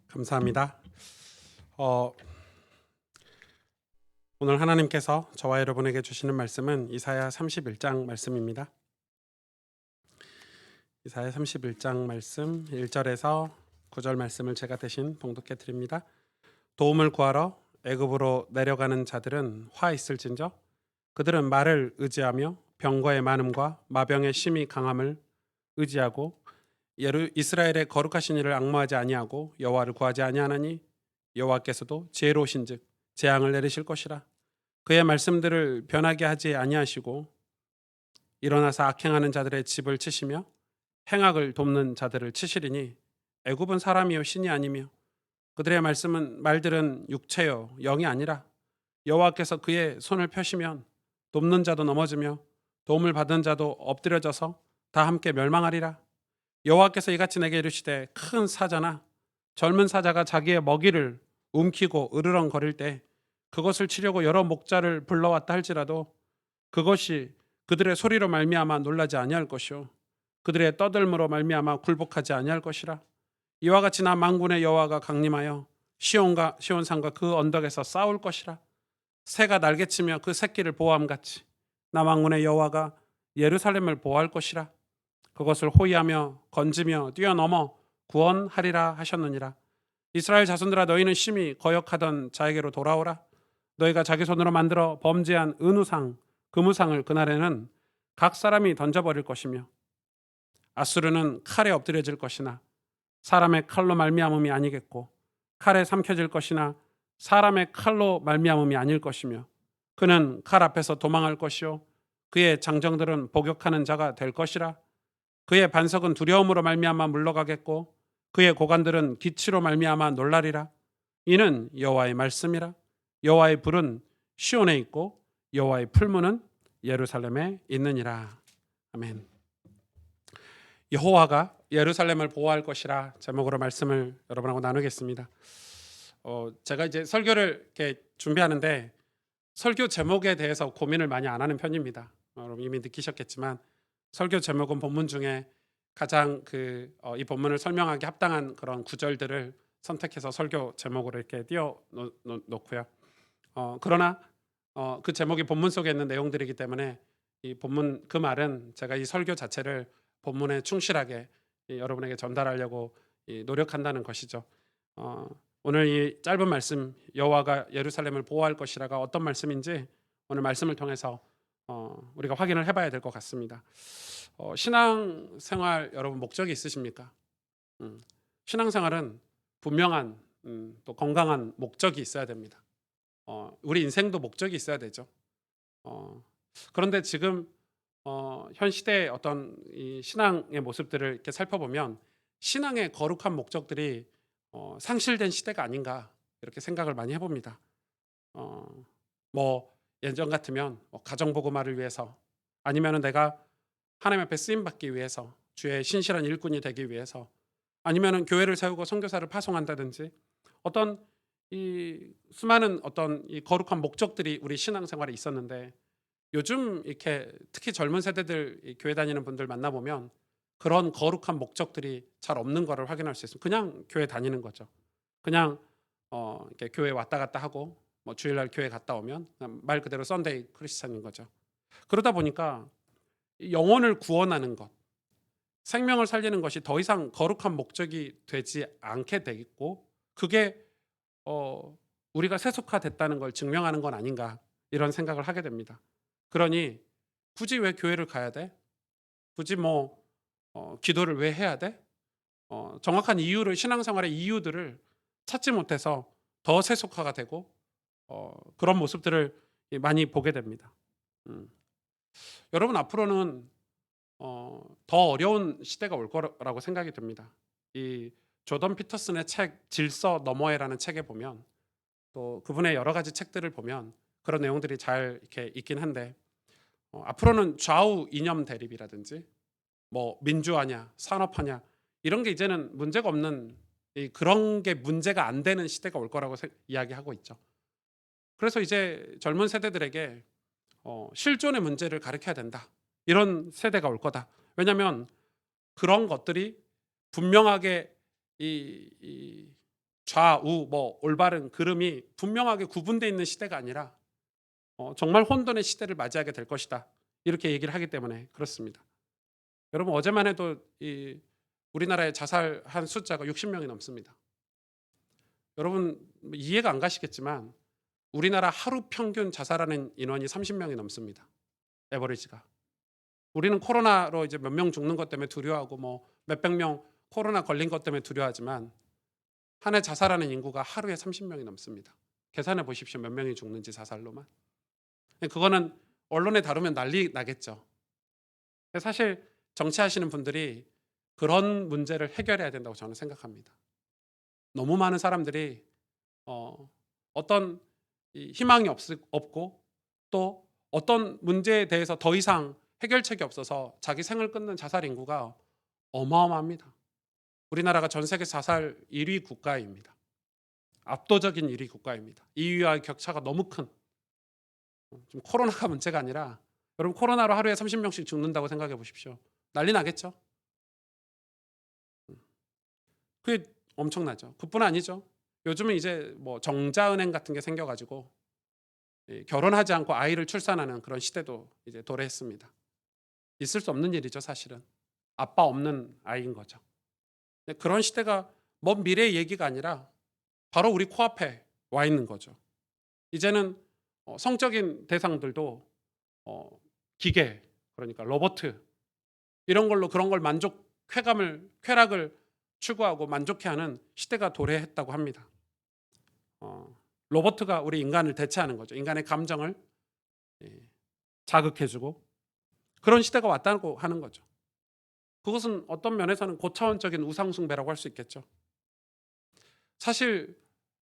감사합니다. 어, 오늘 하나님께서 저와 여러분에게 주시는 말씀은 이사야 31장 말씀입니다. 이사야 31장 말씀 1절에서 9절 말씀을 제가 대신 봉독해 드립니다. 도움을 구하러 애굽으로 내려가는 자들은 화 있을진저 그들은 말을 의지하며 병거의 많음과 마병의 심히 강함을 의지하고 이스라엘의 거룩하신 이를 앙모하지 아니하고 여호와를 구하지 아니하나니 여호와께서도 지혜로우신즉 재앙을 내리실 것이라. 그의 말씀들을 변하게 하지 아니하시고 일어나서 악행하는 자들의 집을 치시며 행악을 돕는 자들을 치시리니 애굽은 사람이요 신이 아니며 그들의 말들은 육체요 영이 아니라 여호와께서 그의 손을 펴시면 돕는 자도 넘어지며 도움을 받은 자도 엎드려져서 다 함께 멸망하리라. 여호와께서 이같이 내게 이르시되 큰 사자나 젊은 사자가 자기의 먹이를 움키고 으르렁거릴 때 그것을 치려고 여러 목자를 불러왔다 할지라도 그것이 그들의 소리로 말미암아 놀라지 아니할 것이요 그들의 떠들므로 말미암아 굴복하지 아니할 것이라. 이와 같이 나 만군의 여호와가 강림하여 시온산과 그 언덕에서 싸울 것이라. 새가 날개치며 그 새끼를 보호함 같이 나 만군의 여호와가 예루살렘을 보호할 것이라. 그것을 호위하며 건지며 뛰어넘어 구원하리라 하셨느니라. 이스라엘 자손들아 너희는 심히 거역하던 자에게로 돌아오라. 너희가 자기 손으로 만들어 범죄한 은우상 금우상을 그날에는 각 사람이 던져버릴 것이며 아수르는 칼에 엎드려질 것이나 사람의 칼로 말미암음이 아니겠고 칼에 삼켜질 것이나 사람의 칼로 말미암음이 아닐 것이며 그는 칼 앞에서 도망할 것이요 그의 장정들은 복역하는 자가 될 것이라. 그의 반석은 두려움으로 말미암아 물러가겠고 그의 고관들은 기치로 말미암아 놀라리라. 이는 여호와의 말씀이라. 여호와의 불은 시온에 있고 여호와의 풀무는 예루살렘에 있느니라. 아멘. 여호와가 예루살렘을 보호할 것이라 제목으로 말씀을 여러분하고 나누겠습니다. 제가 이제 설교를 이렇게 준비하는데 설교 제목에 대해서 고민을 많이 안 하는 편입니다. 여러분 이미 느끼셨겠지만 설교 제목은 본문 중에 가장 이 본문을 설명하기 합당한 그런 구절들을 선택해서 설교 제목으로 이렇게 띄워 놓고요. 그러나 그 제목이 본문 속에 있는 내용들이기 때문에 이 본문 그 말은 제가 이 설교 자체를 본문에 충실하게 여러분에게 전달하려고 노력한다는 것이죠. 오늘 이 짧은 말씀 여호와가 예루살렘을 보호할 것이라가 어떤 말씀인지 오늘 말씀을 통해서 우리가 확인을 해봐야 될 것 같습니다. 신앙생활 여러분 목적이 있으십니까? 신앙생활은 분명한 또 건강한 목적이 있어야 됩니다. 우리 인생도 목적이 있어야 되죠. 그런데 지금 현 시대의 어떤 이 신앙의 모습들을 이렇게 살펴보면 신앙의 거룩한 목적들이 상실된 시대가 아닌가 이렇게 생각을 많이 해봅니다. 어, 뭐 예전 같으면 가정 복음화를 위해서 아니면은 내가 하나님 앞에 쓰임 받기 위해서 주의 신실한 일꾼이 되기 위해서 아니면은 교회를 세우고 선교사를 파송한다든지 어떤 이 수많은 어떤 이 거룩한 목적들이 우리 신앙생활에 있었는데 요즘 이렇게 특히 젊은 세대들 이 교회 다니는 분들 만나 보면 그런 거룩한 목적들이 잘 없는 거를 확인할 수 있습니다. 그냥 교회 다니는 거죠. 그냥 이렇게 교회 왔다 갔다 하고 뭐 주일날 교회 갔다 오면 그냥 말 그대로 썬데이 크리스찬인 거죠. 그러다 보니까 이 영혼을 구원하는 것, 생명을 살리는 것이 더 이상 거룩한 목적이 되지 않게 되겠고 그게 어 우리가 세속화됐다는 걸 증명하는 건 아닌가 이런 생각을 하게 됩니다. 그러니 굳이 왜 교회를 가야 돼? 굳이 뭐 기도를 왜 해야 돼? 정확한 이유를 신앙생활의 이유들을 찾지 못해서 더 세속화가 되고 그런 모습들을 많이 보게 됩니다. 음. 여러분 앞으로는 더 어려운 시대가 올 거라고 생각이 듭니다. 이 조던 피터슨의 책 질서 너머에라는 책에 보면 또 그분의 여러 가지 책들을 보면 그런 내용들이 잘 이렇게 있긴 한데 앞으로는 좌우 이념 대립이라든지 뭐 민주화냐 산업화냐 이런 게 이제는 문제가 없는 그런 게 문제가 안 되는 시대가 올 거라고 이야기하고 있죠. 그래서 이제 젊은 세대들에게 실존의 문제를 가르쳐야 된다. 이런 세대가 올 거다. 왜냐하면 그런 것들이 분명하게 이 좌우 뭐 올바른 그름이 분명하게 구분되어 있는 시대가 아니라 정말 혼돈의 시대를 맞이하게 될 것이다. 이렇게 얘기를 하기 때문에 그렇습니다. 여러분 어제만 해도 이 우리나라에 자살한 숫자가 60명이 넘습니다. 여러분 이해가 안 가시겠지만 우리나라 하루 평균 자살하는 인원이 30명이 넘습니다. 에버리지가. 우리는 코로나로 이제 몇 명 죽는 것 때문에 두려워하고 뭐 몇백 명 코로나 걸린 것 때문에 두려워하지만 한 해 자살하는 인구가 하루에 30명이 넘습니다. 계산해 보십시오. 몇 명이 죽는지 자살로만. 그거는 언론에 다루면 난리 나겠죠. 사실 정치하시는 분들이 그런 문제를 해결해야 된다고 저는 생각합니다. 너무 많은 사람들이 어떤 희망이 없고 또 어떤 문제에 대해서 더 이상 해결책이 없어서 자기 생을 끊는 자살 인구가 어마어마합니다. 우리나라가 전 세계 자살 1위 국가입니다. 압도적인 1위 국가입니다. 2위와의 격차가 너무 큰. 지금 코로나가 문제가 아니라 여러분 코로나로 하루에 30명씩 죽는다고 생각해 보십시오. 난리 나겠죠? 그게 엄청나죠. 그뿐 아니죠. 요즘은 이제 뭐 정자은행 같은 게 생겨가지고 결혼하지 않고 아이를 출산하는 그런 시대도 이제 도래했습니다. 있을 수 없는 일이죠, 사실은. 아빠 없는 아이인 거죠. 그런 시대가 먼 미래의 얘기가 아니라 바로 우리 코앞에 와 있는 거죠. 이제는 성적인 대상들도 기계, 그러니까 로봇 이런 걸로 그런 걸 쾌락을 추구하고 만족해하는 시대가 도래했다고 합니다. 로봇가 우리 인간을 대체하는 거죠. 인간의 감정을 자극해주고 그런 시대가 왔다고 하는 거죠. 그것은 어떤 면에서는 고차원적인 우상숭배라고 할 수 있겠죠. 사실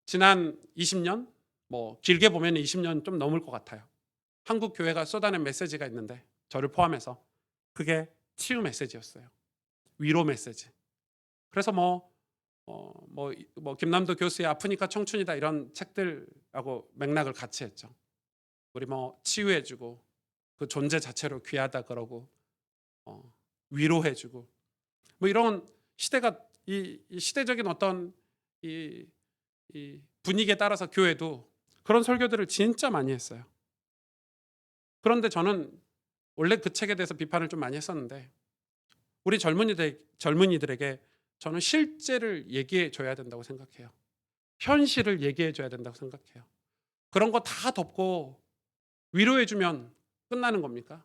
지난 20년, 뭐 길게 보면 20년 좀 넘을 것 같아요. 한국 교회가 쏟아낸 메시지가 있는데 저를 포함해서 그게 치유 메시지였어요. 위로 메시지. 그래서 김남도 교수의 아프니까 청춘이다 이런 책들하고 맥락을 같이 했죠. 우리 치유해주고 그 존재 자체로 귀하다 그러고 위로해주고 뭐 이런 시대가 이 시대적인 어떤 이 분위기에 따라서 교회도 그런 설교들을 진짜 많이 했어요. 그런데 저는 원래 그 책에 대해서 비판을 좀 많이 했었는데 우리 젊은이들에게 저는 실제를 얘기해 줘야 된다고 생각해요. 현실을 얘기해 줘야 된다고 생각해요. 그런 거 다 덮고 위로해 주면 끝나는 겁니까?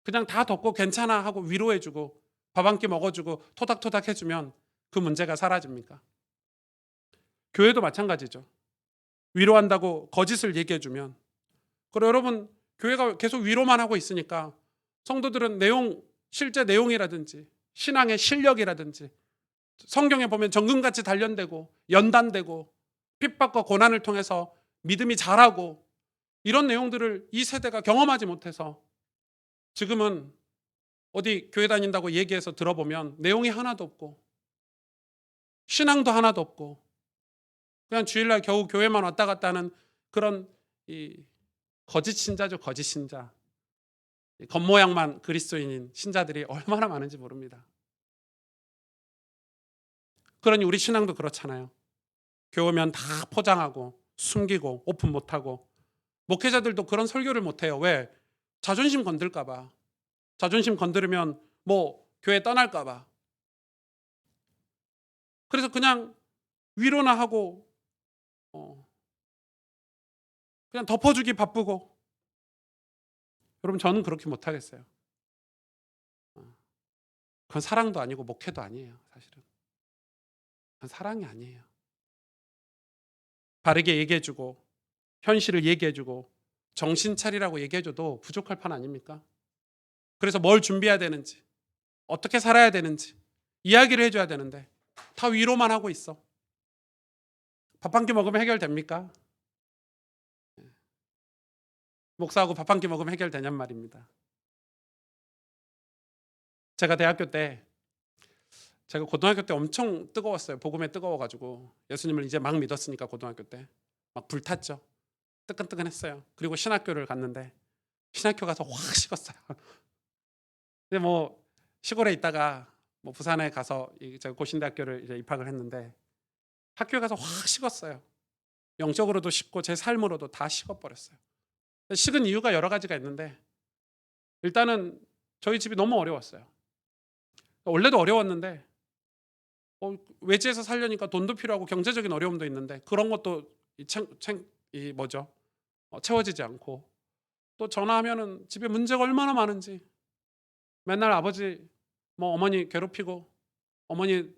그냥 다 덮고 괜찮아 하고 위로해 주고 밥 한 끼 먹어 주고 토닥토닥 해 주면 그 문제가 사라집니까? 교회도 마찬가지죠. 위로한다고 거짓을 얘기해 주면 그리고 여러분 교회가 계속 위로만 하고 있으니까 성도들은 실제 내용이라든지 신앙의 실력이라든지 성경에 보면 정금같이 단련되고 연단되고 핍박과 고난을 통해서 믿음이 자라고 이런 내용들을 이 세대가 경험하지 못해서 지금은 어디 교회 다닌다고 얘기해서 들어보면 내용이 하나도 없고 신앙도 하나도 없고 그냥 주일날 겨우 교회만 왔다 갔다 하는 그런 이 거짓 신자죠. 거짓 신자. 겉모양만 그리스도인인 신자들이 얼마나 많은지 모릅니다. 그러니 우리 신앙도 그렇잖아요. 교회 오면 다 포장하고 숨기고 오픈 못하고 목회자들도 그런 설교를 못해요. 왜? 자존심 건들까 봐. 자존심 건드리면 교회 떠날까 봐. 그래서 그냥 위로나 하고 그냥 덮어주기 바쁘고 여러분 저는 그렇게 못하겠어요. 그건 사랑도 아니고 목회도 아니에요. 사실은. 그건 사랑이 아니에요. 바르게 얘기해주고 현실을 얘기해주고 정신 차리라고 얘기해줘도 부족할 판 아닙니까? 그래서 뭘 준비해야 되는지 어떻게 살아야 되는지 이야기를 해줘야 되는데 다 위로만 하고 있어. 밥 한 끼 먹으면 해결됩니까? 목사하고 밥 한 끼 먹으면 해결되냔 말입니다. 제가 고등학교 때 엄청 뜨거웠어요. 복음에 뜨거워가지고 예수님을 이제 막 믿었으니까 고등학교 때 막 불탔죠. 뜨끈뜨끈했어요. 그리고 신학교를 갔는데 신학교 가서 확 식었어요. 근데 시골에 있다가 부산에 가서 제가 고신대학교를 이제 입학을 했는데 학교에 가서 확 식었어요. 영적으로도 식고 제 삶으로도 다 식어버렸어요. 식은 이유가 여러 가지가 있는데 일단은 저희 집이 너무 어려웠어요. 원래도 어려웠는데 외지에서 살려니까 돈도 필요하고 경제적인 어려움도 있는데 그런 것도 이 뭐죠? 채워지지 않고 또 전화하면은 집에 문제가 얼마나 많은지 맨날 아버지 어머니 괴롭히고 어머니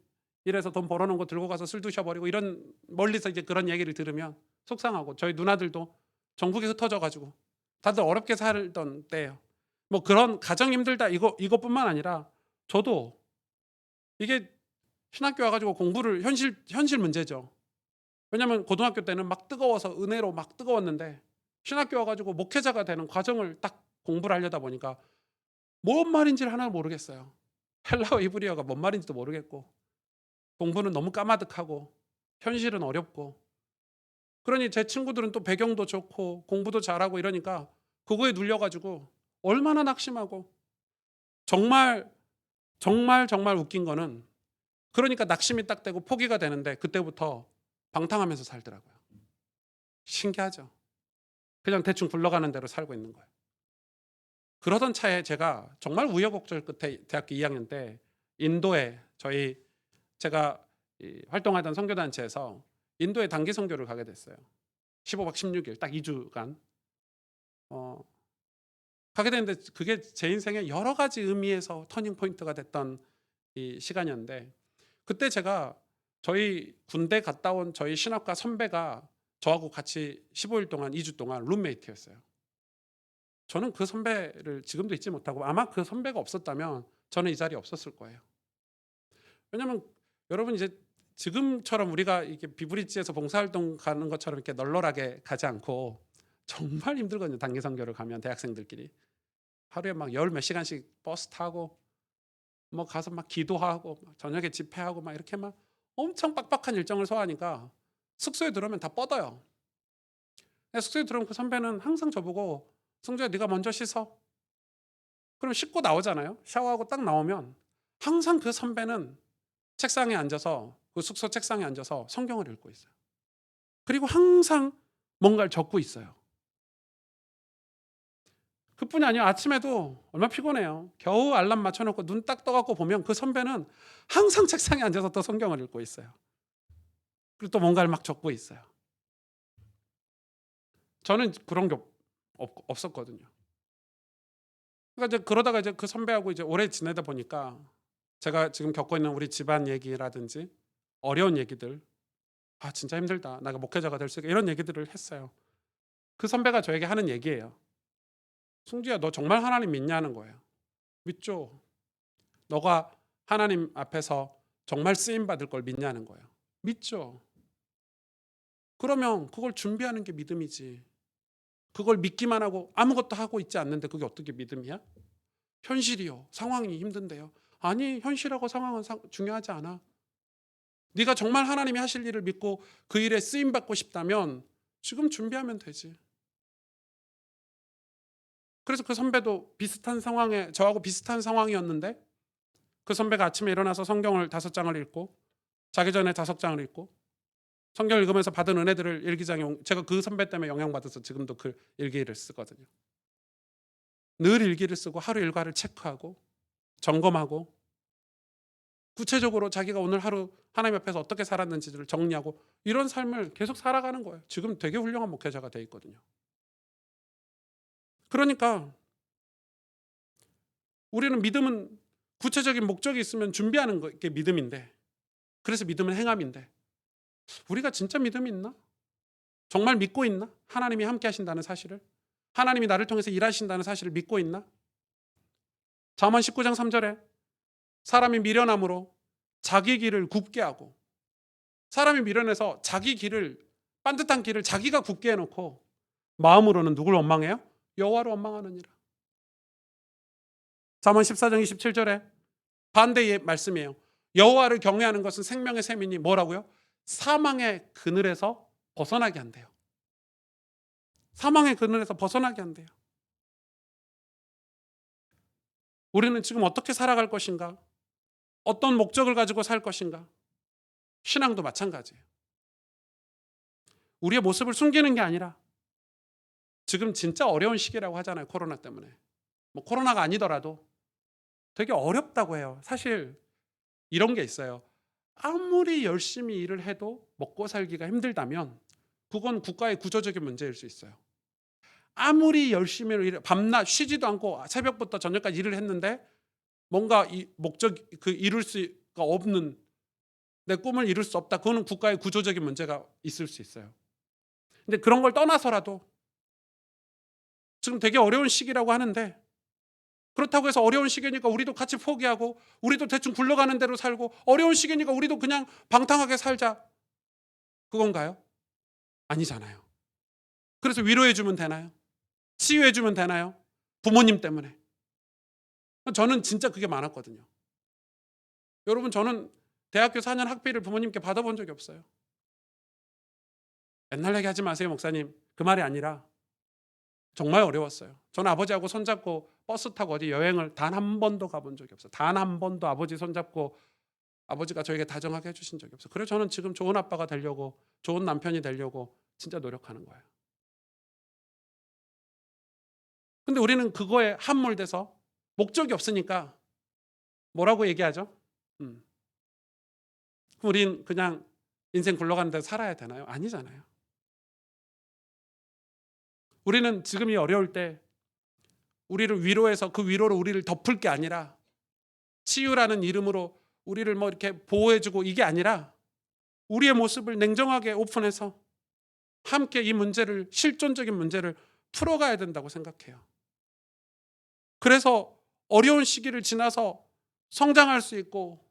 일해서 돈 벌어놓은 거 들고 가서 술 드셔버리고 이런 멀리서 이제 그런 얘기를 들으면 속상하고 저희 누나들도 전국에 흩어져 가지고 다들 어렵게 살던 때예요. 그런 가정 힘들다 이것뿐만 아니라 저도 이게 신학교 와 가지고 공부를 현실 문제죠. 왜냐면 고등학교 때는 막 뜨거워서 은혜로 막 뜨거웠는데 신학교 와 가지고 목회자가 되는 과정을 딱 공부를 하려다 보니까 뭔 말인지를 하나도 모르겠어요. 헬라어 히브리어가 뭔 말인지도 모르겠고 공부는 너무 까마득하고 현실은 어렵고 그러니 제 친구들은 또 배경도 좋고 공부도 잘하고 이러니까 그거에 눌려 가지고 얼마나 낙심하고 정말, 정말 웃긴 거는 그러니까 낙심이 딱 되고 포기가 되는데 그때부터 방탕하면서 살더라고요. 신기하죠. 그냥 대충 굴러가는 대로 살고 있는 거예요. 그러던 차에 제가 정말 우여곡절 끝에 대학교 2학년 때 인도에 제가 활동하던 선교단체에서 인도에 단기 선교를 가게 됐어요. 15박 16일 딱 2주간 가게 됐는데 그게 제 인생의 여러 가지 의미에서 터닝 포인트가 됐던 이 시간이었는데 그때 제가 저희 군대 갔다 온 저희 신학과 선배가 저하고 같이 15일 동안 2주 동안 룸메이트였어요. 저는 그 선배를 지금도 잊지 못하고 아마 그 선배가 없었다면 저는 이 자리에 없었을 거예요. 왜냐면 여러분 이제 지금처럼 우리가 이렇게 비브리지에서 봉사활동 가는 것처럼 이렇게 널널하게 가지 않고 정말 힘들거든요. 단기 선교를 가면 대학생들끼리 하루에 막 열 몇 시간씩 버스 타고 가서 막 기도하고 저녁에 집회하고 막 이렇게 막 엄청 빡빡한 일정을 소화하니까 숙소에 들어오면 다 뻗어요. 숙소에 들어오면 그 선배는 항상 저보고 "승주야 네가 먼저 씻어." 그럼 씻고 나오잖아요. 샤워하고 딱 나오면 항상 그 선배는 책상에 앉아서 그 숙소 책상에 앉아서 성경을 읽고 있어요. 그리고 항상 뭔가를 적고 있어요. 그뿐이 아니에요. 아침에도 얼마나 피곤해요. 겨우 알람 맞춰 놓고 눈 딱 떠 갖고 보면 그 선배는 항상 책상에 앉아서 또 성경을 읽고 있어요. 그리고 또 뭔가를 막 적고 있어요. 저는 그런 게 없었거든요. 그러니까 이제 그러다가 이제 그 선배하고 이제 오래 지내다 보니까 제가 지금 겪고 있는 우리 집안 얘기라든지 어려운 얘기들, "아 진짜 힘들다. 내가 목회자가 될 수 있게." 이런 얘기들을 했어요. 그 선배가 저에게 하는 얘기예요. "승주야 너 정말 하나님 믿냐?" 하는 거예요. "믿죠." "너가 하나님 앞에서 정말 쓰임 받을 걸 믿냐는 거예요. "믿죠." "그러면 그걸 준비하는 게 믿음이지. 그걸 믿기만 하고 아무것도 하고 있지 않는데 그게 어떻게 믿음이야?" "현실이요. 상황이 힘든데요." "아니 현실하고 상황은 중요하지 않아. 네가 정말 하나님이 하실 일을 믿고 그 일에 쓰임 받고 싶다면 지금 준비하면 되지." 그래서 그 선배도 저하고 비슷한 상황이었는데 그 선배가 아침에 일어나서 성경을 5장을 읽고 자기 전에 5장을 읽고 성경을 읽으면서 받은 은혜들을 일기장에 제가 그 선배 때문에 영향받아서 지금도 그 일기를 쓰거든요. 늘 일기를 쓰고 하루 일과를 체크하고 점검하고 구체적으로 자기가 오늘 하루 하나님 앞에서 어떻게 살았는지를 정리하고 이런 삶을 계속 살아가는 거예요. 지금 되게 훌륭한 목회자가 돼 있거든요. 그러니까 우리는 믿음은 구체적인 목적이 있으면 준비하는 게 믿음인데 그래서 믿음은 행함인데 우리가 진짜 믿음이 있나? 정말 믿고 있나? 하나님이 함께 하신다는 사실을? 하나님이 나를 통해서 일하신다는 사실을 믿고 있나? 잠언 19장 3절에 사람이 미련함으로 자기 길을 굽게 하고 사람이 미련해서 자기 길을 반듯한 길을 자기가 굳게 해놓고 마음으로는 누굴 원망해요? 여호와를 원망하느니라. 잠언 14장 27절에 반대의 말씀이에요. 여호와를 경외하는 것은 생명의 샘이니 뭐라고요? 사망의 그늘에서 벗어나게 한대요. 사망의 그늘에서 벗어나게 한대요. 우리는 지금 어떻게 살아갈 것인가? 어떤 목적을 가지고 살 것인가? 신앙도 마찬가지예요. 우리의 모습을 숨기는 게 아니라 지금 진짜 어려운 시기라고 하잖아요. 코로나 때문에. 뭐 코로나가 아니더라도 되게 어렵다고 해요. 사실 이런 게 있어요. 아무리 열심히 일을 해도 먹고 살기가 힘들다면 그건 국가의 구조적인 문제일 수 있어요. 아무리 열심히 밤낮 쉬지도 않고 새벽부터 저녁까지 일을 했는데 뭔가 이 목적 이룰 수가 없는, 내 꿈을 이룰 수 없다. 그거는 국가의 구조적인 문제가 있을 수 있어요. 근데 그런 걸 떠나서라도 지금 되게 어려운 시기라고 하는데, 그렇다고 해서 어려운 시기니까 우리도 같이 포기하고 우리도 대충 굴러가는 대로 살고 어려운 시기니까 우리도 그냥 방탕하게 살자, 그건가요? 아니잖아요. 그래서 위로해 주면 되나요? 치유해 주면 되나요? 부모님 때문에. 저는 진짜 그게 많았거든요. 여러분, 저는 대학교 4년 학비를 부모님께 받아본 적이 없어요. 옛날 얘기 하지 마세요, 목사님. 그 말이 아니라 정말 어려웠어요. 저는 아버지하고 손잡고 버스 타고 어디 여행을 단 한 번도 가본 적이 없어요. 단 한 번도 아버지 손잡고 아버지가 저에게 다정하게 해주신 적이 없어요. 그래서 저는 지금 좋은 아빠가 되려고, 좋은 남편이 되려고 진짜 노력하는 거예요. 근데 우리는 그거에 함몰돼서 목적이 없으니까 뭐라고 얘기하죠? 우린 그냥 인생 굴러가는 데 살아야 되나요? 아니잖아요. 우리는 지금이 어려울 때 우리를 위로해서 그 위로로 우리를 덮을 게 아니라, 치유라는 이름으로 우리를 뭐 이렇게 보호해주고 이게 아니라 우리의 모습을 냉정하게 오픈해서 함께 이 문제를, 실존적인 문제를 풀어가야 된다고 생각해요. 그래서 어려운 시기를 지나서 성장할 수 있고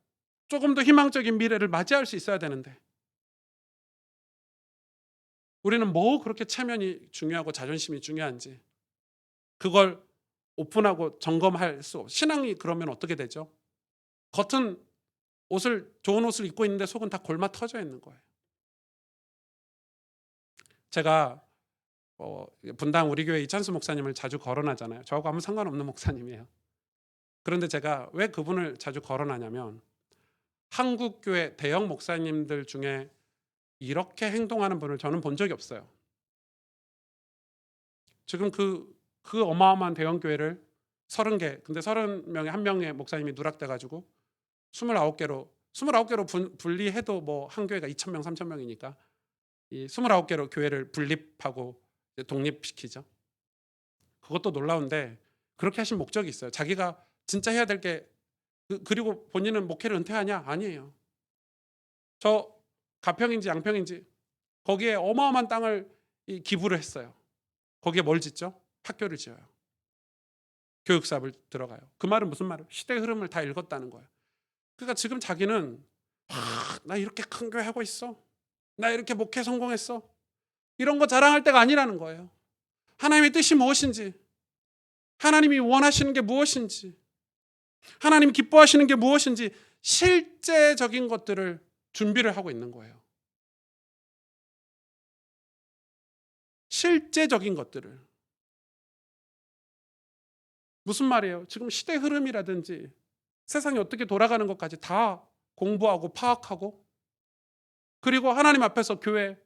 조금 더 희망적인 미래를 맞이할 수 있어야 되는데, 우리는 뭐 그렇게 체면이 중요하고 자존심이 중요한지 그걸 오픈하고 점검할 수 없. 신앙이 그러면 어떻게 되죠? 겉은 좋은 옷을 입고 있는데 속은 다 골마 터져 있는 거예요. 제가 분당 우리 교회 이찬수 목사님을 자주 거론하잖아요. 저하고 아무 상관없는 목사님이에요. 그런데 제가 왜 그분을 자주 거론하냐면, 한국 교회 대형 목사님들 중에 이렇게 행동하는 분을 저는 본 적이 없어요. 지금 그 어마어마한 대형 교회를 30개, 근데 30명에 한 명의 목사님이 누락돼가지고 29개로 분리해도 뭐 한 교회가 2,000명, 3,000명이니까 이 29개로 교회를 분립하고 독립시키죠. 그것도 놀라운데 그렇게 하신 목적이 있어요. 자기가 진짜 해야 될 게, 그리고 본인은 목회를 은퇴하냐? 아니에요. 저 가평인지 양평인지 거기에 어마어마한 땅을 기부를 했어요. 거기에 뭘 짓죠? 학교를 지어요. 교육 사업을 들어가요. 그 말은 무슨 말이에요? 시대의 흐름을 다 읽었다는 거예요. 그러니까 지금 자기는 나 이렇게 큰 교회 하고 있어, 나 이렇게 목회 성공했어, 이런 거 자랑할 때가 아니라는 거예요. 하나님의 뜻이 무엇인지, 하나님이 원하시는 게 무엇인지, 하나님이 기뻐하시는 게 무엇인지 실제적인 것들을 준비를 하고 있는 거예요. 실제적인 것들을. 무슨 말이에요? 지금 시대 흐름이라든지 세상이 어떻게 돌아가는 것까지 다 공부하고 파악하고, 그리고 하나님 앞에서 교회,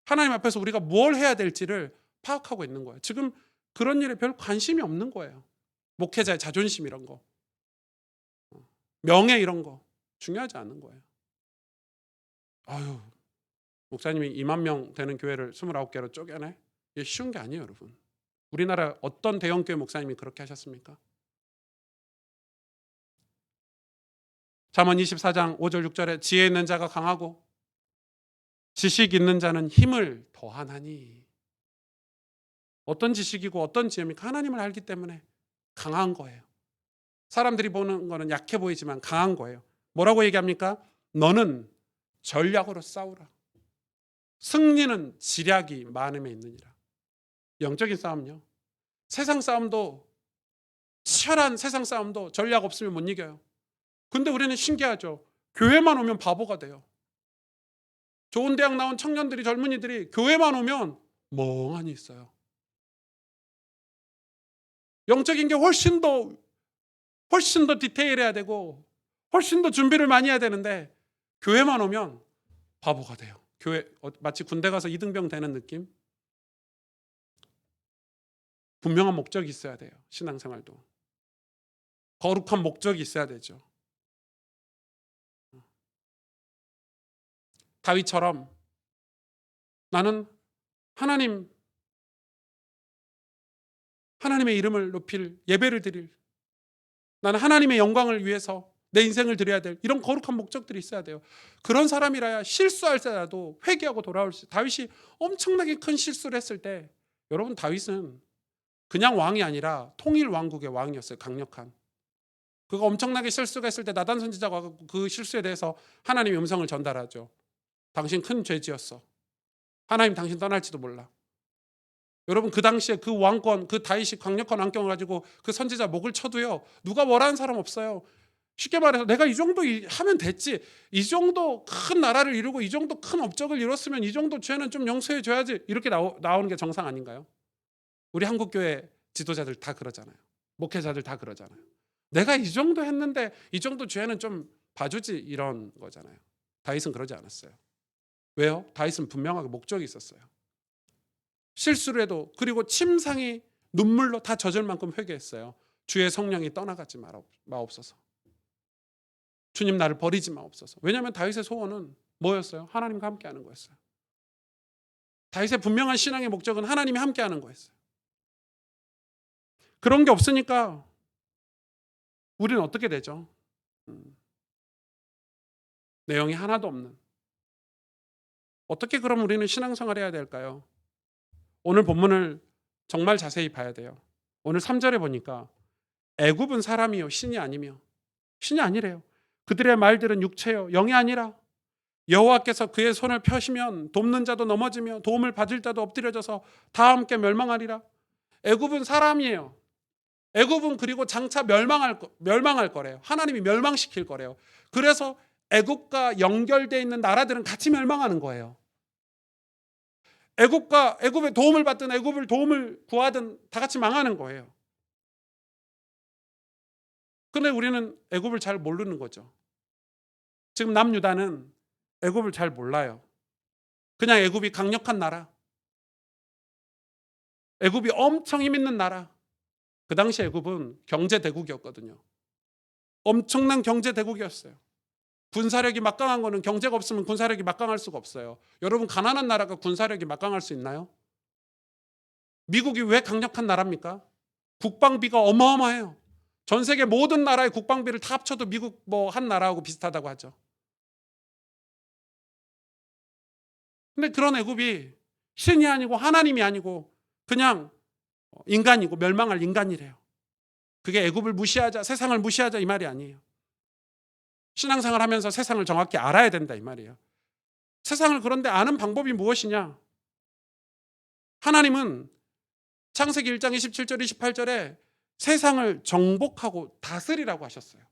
하나님 앞에서 우리가 뭘 해야 될지를 파악하고 있는 거예요. 지금 그런 일에 별 관심이 없는 거예요. 목회자의 자존심 이런 거, 명예 이런 거 중요하지 않은 거예요. 아유, 목사님이 2만 명 되는 교회를 29개로 쪼개네? 이게 쉬운 게 아니에요, 여러분. 우리나라 어떤 대형교회 목사님이 그렇게 하셨습니까? 잠언 24장 5절 6절에 지혜 있는 자가 강하고 지식 있는 자는 힘을 더하나니. 어떤 지식이고 어떤 지혜입니까? 하나님을 알기 때문에 강한 거예요. 사람들이 보는 거는 약해 보이지만 강한 거예요. 뭐라고 얘기합니까? 너는 전략으로 싸우라. 승리는 지략이 많음에 있느니라. 영적인 싸움요, 세상 싸움도, 치열한 세상 싸움도 전략 없으면 못 이겨요. 근데 우리는 신기하죠. 교회만 오면 바보가 돼요. 좋은 대학 나온 청년들이, 젊은이들이 교회만 오면 멍하니 있어요. 영적인 게 훨씬 더 디테일해야 되고 훨씬 더 준비를 많이 해야 되는데 교회만 오면 바보가 돼요. 교회 마치 군대 가서 이등병 되는 느낌? 분명한 목적이 있어야 돼요. 신앙생활도. 거룩한 목적이 있어야 되죠. 다윗처럼 나는 하나님의 이름을 높일 예배를 드릴, 나는 하나님의 영광을 위해서 내 인생을 드려야 될 이런 거룩한 목적들이 있어야 돼요. 그런 사람이라야 실수할 때라도 회개하고 돌아올 수. 다윗이 엄청나게 큰 실수를 했을 때, 여러분, 다윗은 그냥 왕이 아니라 통일 왕국의 왕이었어요. 강력한. 그가 엄청나게 실수가 했을 때 나단 선지자가 그 실수에 대해서 하나님의 음성을 전달하죠. 당신 큰 죄 지었어. 하나님 당신 떠날지도 몰라. 여러분, 그 당시에 그 왕권, 그 다윗이 강력한 왕권을 가지고 그 선지자 목을 쳐도요, 누가 뭐라 하는 사람 없어요. 쉽게 말해서 내가 이 정도 하면 됐지, 이 정도 큰 나라를 이루고 이 정도 큰 업적을 이뤘으면 이 정도 죄는 좀 용서해 줘야지, 이렇게 나오는 게 정상 아닌가요? 우리 한국교회 지도자들 다 그러잖아요. 목회자들 다 그러잖아요. 내가 이 정도 했는데 이 정도 죄는 좀 봐주지, 이런 거잖아요. 다윗은 그러지 않았어요. 왜요? 다윗은 분명하게 목적이 있었어요. 실수를 해도, 그리고 침상이 눈물로 다 젖을 만큼 회개했어요. 주의 성령이 떠나가지 마옵소서. 주님 나를 버리지 마옵소서. 왜냐하면 다윗의 소원은 뭐였어요? 하나님과 함께하는 거였어요. 다윗의 분명한 신앙의 목적은 하나님이 함께하는 거였어요. 그런 게 없으니까 우리는 어떻게 되죠? 내용이 하나도 없는. 어떻게 그럼 우리는 신앙생활 해야 될까요? 오늘 본문을 정말 자세히 봐야 돼요. 오늘 3절에 보니까 애굽은 사람이요 신이 아니며, 신이 아니래요. 그들의 말들은 육체요 영이 아니라, 여호와께서 그의 손을 펴시면 돕는 자도 넘어지며 도움을 받을 자도 엎드려져서 다 함께 멸망하리라. 애굽은 사람이에요. 애굽은 그리고 장차 멸망할 거래요. 하나님이 멸망시킬 거래요. 그래서 애굽과 연결되어 있는 나라들은 같이 멸망하는 거예요. 애굽의 도움을 받든 애굽을 도움을 구하든 다 같이 망하는 거예요. 근데 우리는 애굽을 잘 모르는 거죠. 지금 남유다는 애굽을 잘 몰라요. 그냥 애굽이 강력한 나라, 애굽이 엄청 힘 있는 나라. 그 당시 애굽은 경제 대국이었거든요. 엄청난 경제 대국이었어요. 군사력이 막강한 거는, 경제가 없으면 군사력이 막강할 수가 없어요. 여러분, 가난한 나라가 군사력이 막강할 수 있나요? 미국이 왜 강력한 나라입니까? 국방비가 어마어마해요. 전 세계 모든 나라의 국방비를 다 합쳐도 미국 한 나라하고 비슷하다고 하죠. 근데 그런 애굽이 신이 아니고 하나님이 아니고 그냥 인간이고 멸망할 인간이래요. 그게 애굽을 무시하자, 세상을 무시하자, 이 말이 아니에요. 신앙생활 하면서 세상을 정확히 알아야 된다, 이 말이에요. 세상을 그런데 아는 방법이 무엇이냐? 하나님은 창세기 1장 27절 28절에 세상을 정복하고 다스리라고 하셨어요.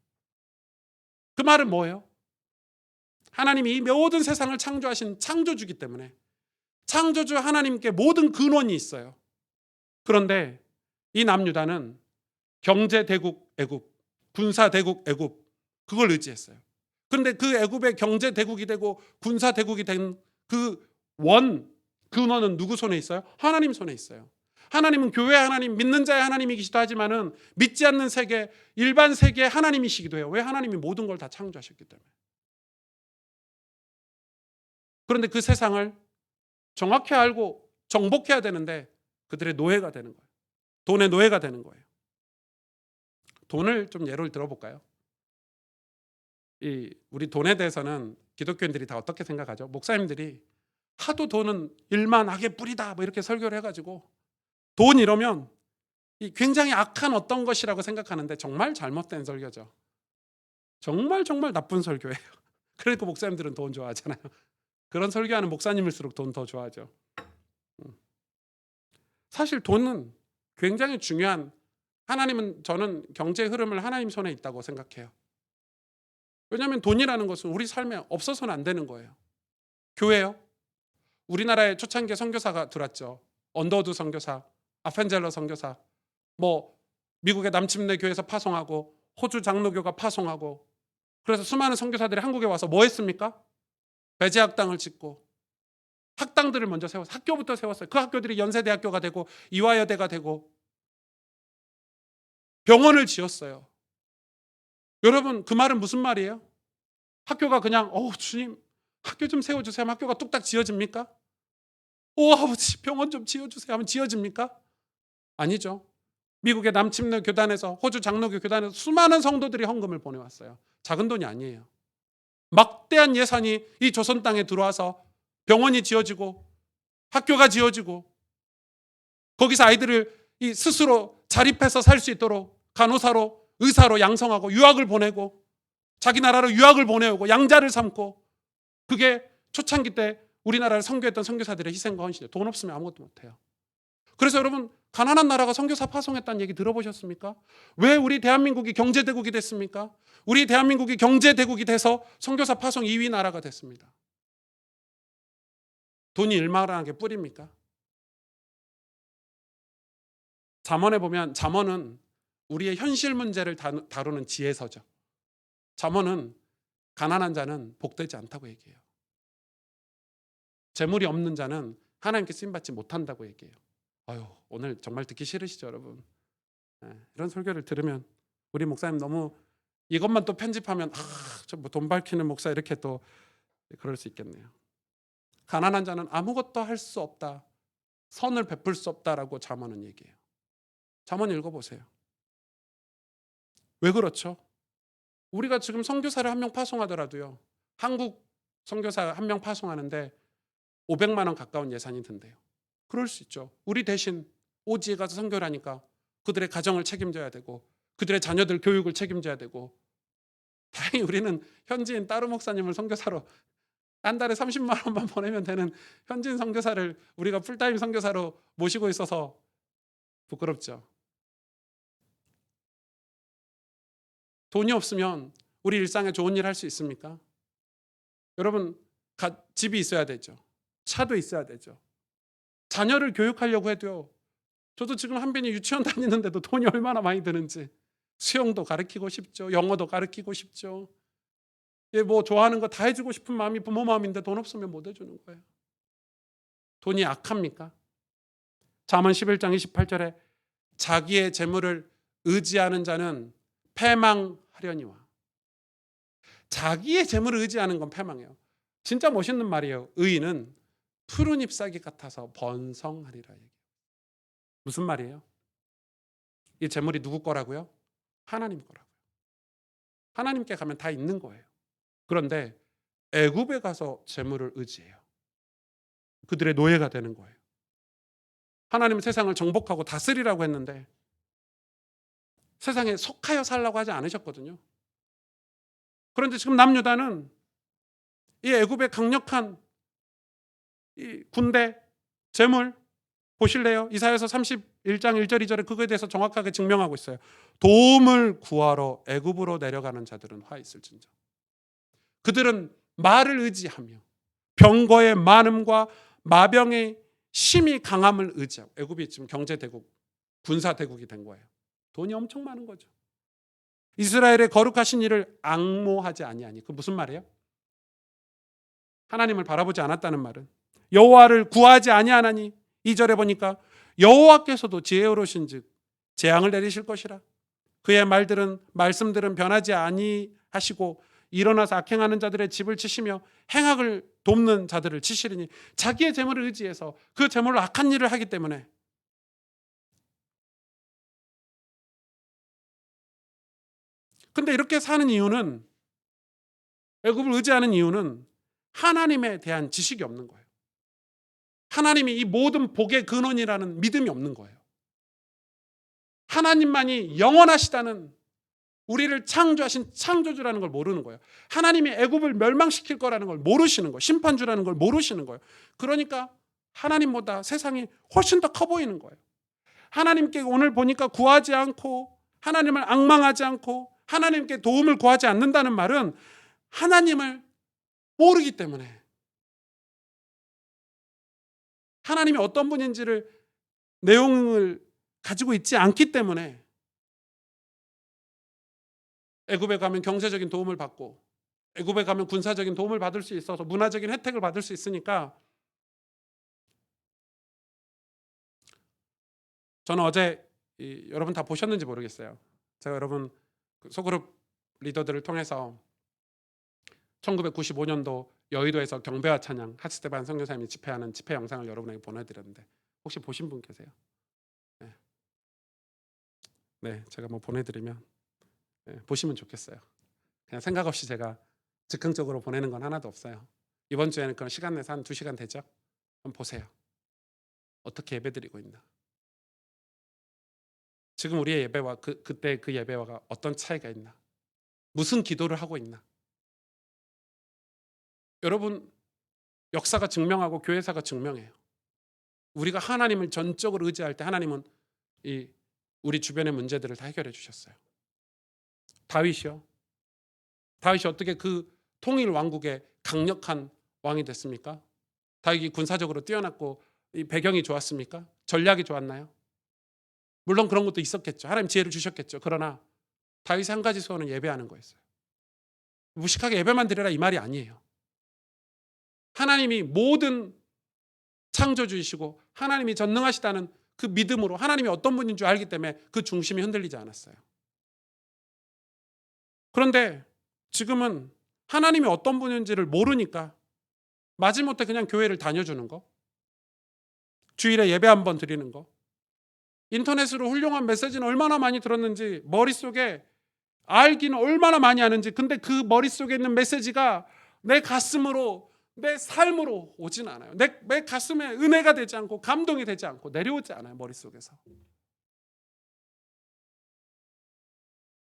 그 말은 뭐예요? 하나님이 이 모든 세상을 창조하신 창조주기 때문에 창조주 하나님께 모든 근원이 있어요. 그런데 이 남유다는 경제대국 애굽, 군사대국 애굽, 그걸 의지했어요. 그런데 그 애굽의 경제대국이 되고 군사대국이 된 그 근원은 누구 손에 있어요? 하나님 손에 있어요. 하나님은 교회 하나님, 믿는 자의 하나님이기도 하지만은 믿지 않는 세계, 일반 세계의 하나님이시기도 해요. 왜? 하나님이 모든 걸 다 창조하셨기 때문에. 그런데 그 세상을 정확히 알고 정복해야 되는데 그들의 노예가 되는 거예요. 돈의 노예가 되는 거예요. 돈을 좀 예를 들어볼까요? 우리 돈에 대해서는 기독교인들이 다 어떻게 생각하죠? 목사님들이 하도 돈은 일만 악의 뿌리다 이렇게 설교를 해가지고 돈 이러면 굉장히 악한 어떤 것이라고 생각하는데 정말 잘못된 설교죠. 정말 나쁜 설교예요. 그러니까 목사님들은 돈 좋아하잖아요. 그런 설교하는 목사님일수록 돈 더 좋아하죠. 사실 돈은 굉장히 중요한, 저는 경제 흐름을 하나님 손에 있다고 생각해요. 왜냐하면 돈이라는 것은 우리 삶에 없어서는 안 되는 거예요. 교회요. 우리나라에 초창기에 선교사가 들어왔죠. 언더우드 선교사, 아펜젤러 선교사, 미국의 남침내 교회에서 파송하고 호주 장로교가 파송하고, 그래서 수많은 선교사들이 한국에 와서 뭐 했습니까? 배제학당을 짓고 학당들을 먼저 세웠어요. 학교부터 세웠어요. 그 학교들이 연세대학교가 되고 이화여대가 되고 병원을 지었어요. 여러분, 그 말은 무슨 말이에요? 학교가 그냥 주님 학교 좀 세워주세요 하면 학교가 뚝딱 지어집니까? 아버지 병원 좀 지어주세요 하면 지어집니까? 아니죠. 미국의 남침내 교단에서, 호주 장로교 교단에서 수많은 성도들이 헌금을 보내왔어요. 작은 돈이 아니에요. 막대한 예산이 이 조선 땅에 들어와서 병원이 지어지고 학교가 지어지고 거기서 아이들을 스스로 자립해서 살 수 있도록 간호사로, 의사로 양성하고 유학을 보내고 자기 나라로 유학을 보내오고 양자를 삼고, 그게 초창기 때 우리나라를 선교했던 선교사들의 희생과 헌신이에요. 돈 없으면 아무것도 못해요. 그래서 여러분, 가난한 나라가 선교사 파송했다는 얘기 들어보셨습니까? 왜 우리 대한민국이 경제대국이 됐습니까? 우리 대한민국이 경제대국이 돼서 선교사 파송 2위 나라가 됐습니다. 돈이 일만하게 뿌립니까? 잠언에 보면, 잠언은 우리의 현실 문제를 다루는 지혜서죠. 잠언은 가난한 자는 복되지 않다고 얘기해요. 재물이 없는 자는 하나님께 쓰임받지 못한다고 얘기해요. 오늘 정말 듣기 싫으시죠, 여러분? 이런 설교를 들으면 우리 목사님 너무 이것만 또 편집하면 저 뭐 돈 밝히는 목사 이렇게 또 그럴 수 있겠네요. 가난한 자는 아무것도 할 수 없다, 선을 베풀 수 없다라고 잠언은 얘기해요. 잠언 읽어보세요. 왜 그렇죠? 우리가 지금 선교사를 한 명 파송하더라도요, 한국 선교사 한 명 파송하는데 500만 원 가까운 예산이 든대요. 그럴 수 있죠. 우리 대신 오지에 가서 선교를 하니까 그들의 가정을 책임져야 되고 그들의 자녀들 교육을 책임져야 되고, 다행히 우리는 현지인 따로 목사님을 선교사로 한 달에 30만 원만 보내면 되는 현지인 선교사를 우리가 풀타임 선교사로 모시고 있어서 부끄럽죠. 돈이 없으면 우리 일상에 좋은 일 할 수 있습니까? 여러분, 집이 있어야 되죠. 차도 있어야 되죠. 자녀를 교육하려고 해도요, 저도 지금 한빈이 유치원 다니는데도 돈이 얼마나 많이 드는지, 수영도 가르치고 싶죠. 영어도 가르치고 싶죠. 뭐 좋아하는 거 다 해주고 싶은 마음이 부모 마음인데 돈 없으면 못 해주는 거예요. 돈이 악합니까? 잠언 11장 28절에 자기의 재물을 의지하는 자는 패망하려니와. 자기의 재물을 의지하는 건 패망이에요. 진짜 멋있는 말이에요. 의인은 푸른 잎사귀 같아서 번성하리라. 무슨 말이에요? 이 재물이 누구 거라고요? 하나님 거라고요. 하나님께 가면 다 있는 거예요. 그런데 애굽에 가서 재물을 의지해요. 그들의 노예가 되는 거예요. 하나님은 세상을 정복하고 다스리라고 했는데 세상에 속하여 살라고 하지 않으셨거든요. 그런데 지금 남유다는 이 애굽의 강력한 이 군대, 재물 보실래요? 이사야서 31장 1절 2절에 그거에 대해서 정확하게 증명하고 있어요. 도움을 구하러 애굽으로 내려가는 자들은 화 있을진저. 그들은 말을 의지하며 병거의 많음과 마병의 심히 강함을 의지하고, 애굽이 지금 경제대국, 군사대국이 된 거예요. 돈이 엄청 많은 거죠. 이스라엘의 거룩하신 이를 앙모하지 아니하니. 그 무슨 말이에요? 하나님을 바라보지 않았다는 말은 여호와를 구하지 아니하나니. 2절에 보니까 여호와께서도 지혜로우신즉 재앙을 내리실 것이라. 그의 말씀들은 변하지 아니하시고 일어나서 악행하는 자들의 집을 치시며 행악을 돕는 자들을 치시리니. 자기의 재물을 의지해서 그 재물로 악한 일을 하기 때문에. 근데 이렇게 사는 이유는, 애굽을 의지하는 이유는 하나님에 대한 지식이 없는 거예요. 하나님이 이 모든 복의 근원이라는 믿음이 없는 거예요. 하나님만이 영원하시다는, 우리를 창조하신 창조주라는 걸 모르는 거예요. 하나님이 애굽을 멸망시킬 거라는 걸 모르시는 거예요. 심판주라는 걸 모르시는 거예요. 그러니까 하나님보다 세상이 훨씬 더 커 보이는 거예요. 하나님께 오늘 보니까 구하지 않고 하나님을 앙망하지 않고 하나님께 도움을 구하지 않는다는 말은 하나님을 모르기 때문에, 하나님이 어떤 분인지를 내용을 가지고 있지 않기 때문에 애굽에 가면 경제적인 도움을 받고 애굽에 가면 군사적인 도움을 받을 수 있어서 문화적인 혜택을 받을 수 있으니까 저는 어제 여러분 다 보셨는지 모르겠어요. 제가 여러분 그 소그룹 리더들을 통해서 1995년도 여의도에서 경배와 찬양 하스테반 선교사님이 집회하는 집회 영상을 여러분에게 보내드렸는데 혹시 보신 분 계세요? 네, 네 제가 뭐 보내드리면 보시면 좋겠어요. 그냥 생각 없이 제가 즉흥적으로 보내는 건 하나도 없어요. 이번 주에는 그런 시간 내서 한 2시간 되죠? 한번 보세요. 어떻게 예배드리고 있나? 지금 우리의 예배와 그때 그 예배와 어떤 차이가 있나? 무슨 기도를 하고 있나? 여러분 역사가 증명하고 교회사가 증명해요. 우리가 하나님을 전적으로 의지할 때 하나님은 우리 주변의 문제들을 다 해결해 주셨어요. 다윗이 어떻게 그 통일 왕국의 강력한 왕이 됐습니까? 다윗이 군사적으로 뛰어났고 이 배경이 좋았습니까? 전략이 좋았나요? 물론 그런 것도 있었겠죠. 하나님 지혜를 주셨겠죠. 그러나 다윗의 한 가지 소원은 예배하는 거였어요. 무식하게 예배만 드려라 이 말이 아니에요. 하나님이 모든 창조주이시고 하나님이 전능하시다는 그 믿음으로 하나님이 어떤 분인 줄 알기 때문에 그 중심이 흔들리지 않았어요. 그런데 지금은 하나님이 어떤 분인지를 모르니까 마지못해 그냥 교회를 다녀주는 거, 주일에 예배 한번 드리는 거, 인터넷으로 훌륭한 메시지는 얼마나 많이 들었는지 머릿속에 알기는 얼마나 많이 아는지, 근데 그 머릿속에 있는 메시지가 내 가슴으로 내 삶으로 오진 않아요. 내 가슴에 은혜가 되지 않고 감동이 되지 않고 내려오지 않아요. 머릿속에서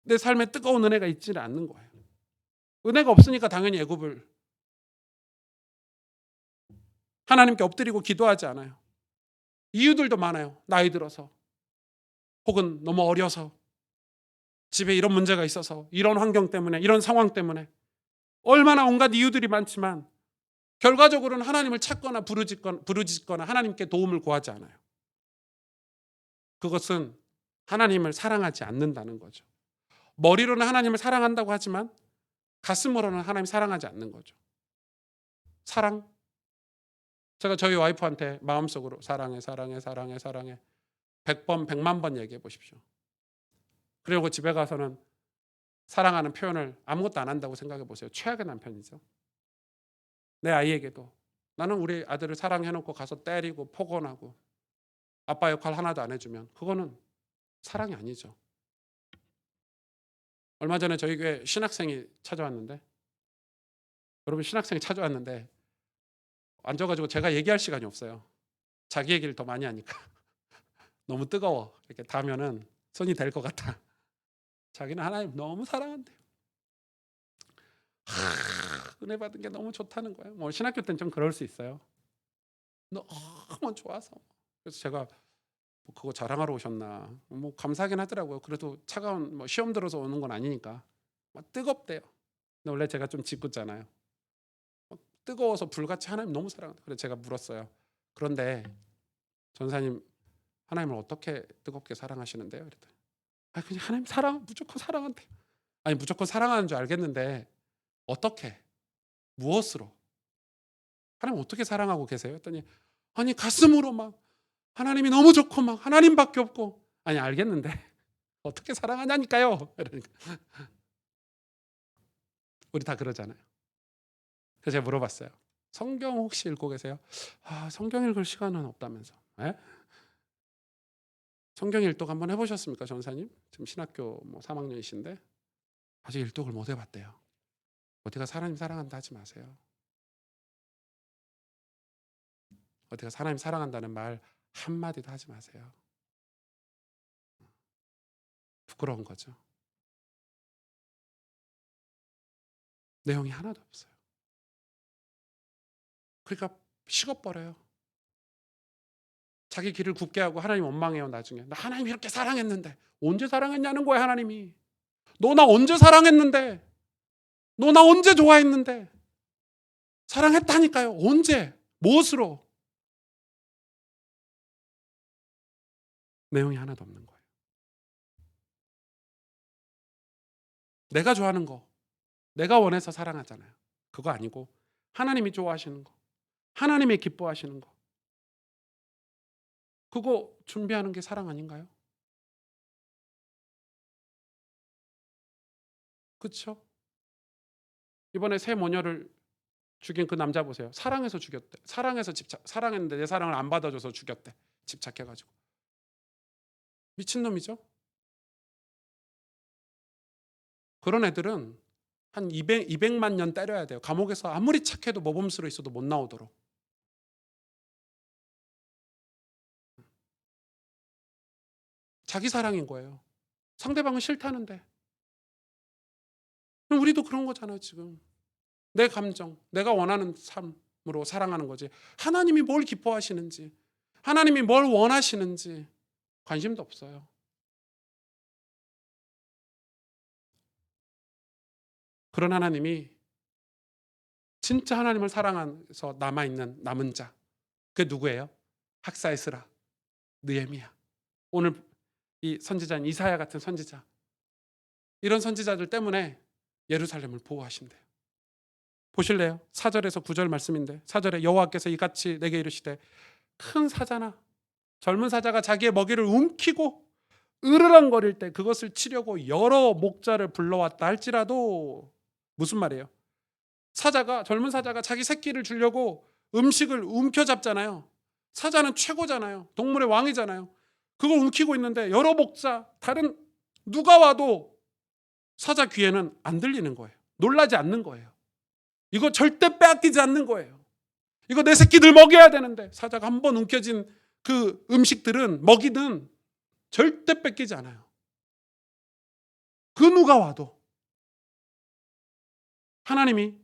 내 삶에 뜨거운 은혜가 있지는 않는 거예요. 은혜가 없으니까 당연히 애굽을 하나님께 엎드리고 기도하지 않아요. 이유들도 많아요. 나이 들어서 혹은 너무 어려서 집에 이런 문제가 있어서 이런 환경 때문에 이런 상황 때문에 얼마나 온갖 이유들이 많지만 결과적으로는 하나님을 찾거나 부르짖거나 하나님께 도움을 구하지 않아요. 그것은 하나님을 사랑하지 않는다는 거죠. 머리로는 하나님을 사랑한다고 하지만 가슴으로는 하나님 사랑하지 않는 거죠. 사랑? 제가 저희 와이프한테 마음속으로 사랑해 100번 100만 번 얘기해 보십시오. 그리고 집에 가서는 사랑하는 표현을 아무것도 안 한다고 생각해 보세요. 최악의 남편이죠. 내 아이에게도 나는 우리 아들을 사랑해놓고 가서 때리고 폭언하고 아빠 역할 하나도 안 해주면 그거는 사랑이 아니죠. 얼마 전에 저희 교회 신학생이 찾아왔는데, 여러분 신학생이 찾아왔는데 앉아가지고 제가 얘기할 시간이 없어요. 자기 얘기를 더 많이 하니까 너무 뜨거워. 이렇게 닿으면은 손이 될 것 같아. 자기는 하나님 너무 사랑한대요. 은혜 받은 게 너무 좋다는 거예요. 뭐 신학교 때는 좀 그럴 수 있어요. 너무 좋아서. 그래서 제가 뭐 그거 자랑하러 오셨나? 뭐 감사하긴 하더라고요. 그래도 차가운 뭐 시험 들어서 오는 건 아니니까 막 뜨겁대요. 근데 원래 제가 좀 짓궂잖아요. 막 뜨거워서 불같이 하나님 너무 사랑한다. 그래서 제가 물었어요. 그런데 전사님 하나님을 어떻게 뜨겁게 사랑하시는데요? 그랬더니 그냥 하나님 무조건 사랑한대요. 아니 무조건 사랑하는 줄 알겠는데 어떻게? 무엇으로? 하나님 어떻게 사랑하고 계세요? 했더니 아니 가슴으로 막 하나님이 너무 좋고 막 하나님밖에 없고. 아니 알겠는데 어떻게 사랑하냐니까요. 그러니까 우리 다 그러잖아요. 그래서 제가 물어봤어요. 성경 혹시 읽고 계세요? 성경 읽을 시간은 없다면서. 에? 성경 일독 한번 해보셨습니까, 전사님? 지금 신학교 뭐 3학년이신데 아직 일독을 못 해봤대요. 어디가 하나님 사랑한다 하지 마세요. 어디가 하나님 사랑한다는 말 한마디도 하지 마세요. 부끄러운 거죠. 내용이 하나도 없어요. 그러니까 식어버려요. 자기 길을 굳게 하고 하나님 원망해요. 나중에 나 하나님 이렇게 사랑했는데 언제 사랑했냐는 거야. 하나님이 너 나 언제 사랑했는데, 너 나 언제 좋아했는데. 사랑했다니까요. 언제? 무엇으로? 내용이 하나도 없는 거예요. 내가 좋아하는 거, 내가 원해서 사랑하잖아요. 그거 아니고 하나님이 좋아하시는 거, 하나님이 기뻐하시는 거, 그거 준비하는 게 사랑 아닌가요? 그렇죠? 이번에 새 모녀를 죽인 그 남자 보세요. 사랑해서 죽였대. 사랑했는데 내 사랑을 안 받아줘서 죽였대. 집착해가지고. 미친놈이죠? 그런 애들은 한 200만 년 때려야 돼요. 감옥에서 아무리 착해도 모범수로 있어도 못 나오도록. 자기 사랑인 거예요. 상대방은 싫다는데. 우리도 그런 거잖아요, 지금. 내 감정, 내가 원하는 삶으로 사랑하는 거지. 하나님이 뭘 기뻐하시는지, 하나님이 뭘 원하시는지 관심도 없어요. 그런 하나님이 진짜 하나님을 사랑해서 남아있는 남은 자, 그게 누구예요? 학사 에스라, 느헤미야. 오늘 이 선지자인 이사야 같은 선지자, 이런 선지자들 때문에 예루살렘을 보호하신대요. 보실래요? 4절에서 9절 말씀인데, 4절에 여호와께서 이같이 내게 이르시되 큰 사자나 젊은 사자가 자기의 먹이를 움키고 으르렁거릴 때 그것을 치려고 여러 목자를 불러왔다 할지라도, 무슨 말이에요? 젊은 사자가 자기 새끼를 주려고 음식을 움켜잡잖아요. 사자는 최고잖아요. 동물의 왕이잖아요. 그걸 움키고 있는데 여러 목자, 다른 누가 와도 사자 귀에는 안 들리는 거예요. 놀라지 않는 거예요. 이거 절대 빼앗기지 않는 거예요. 이거 내 새끼들 먹여야 되는데, 사자가 한번 움켜진 그 음식들은, 먹이든 절대 뺏기지 않아요. 그 누가 와도. 하나님이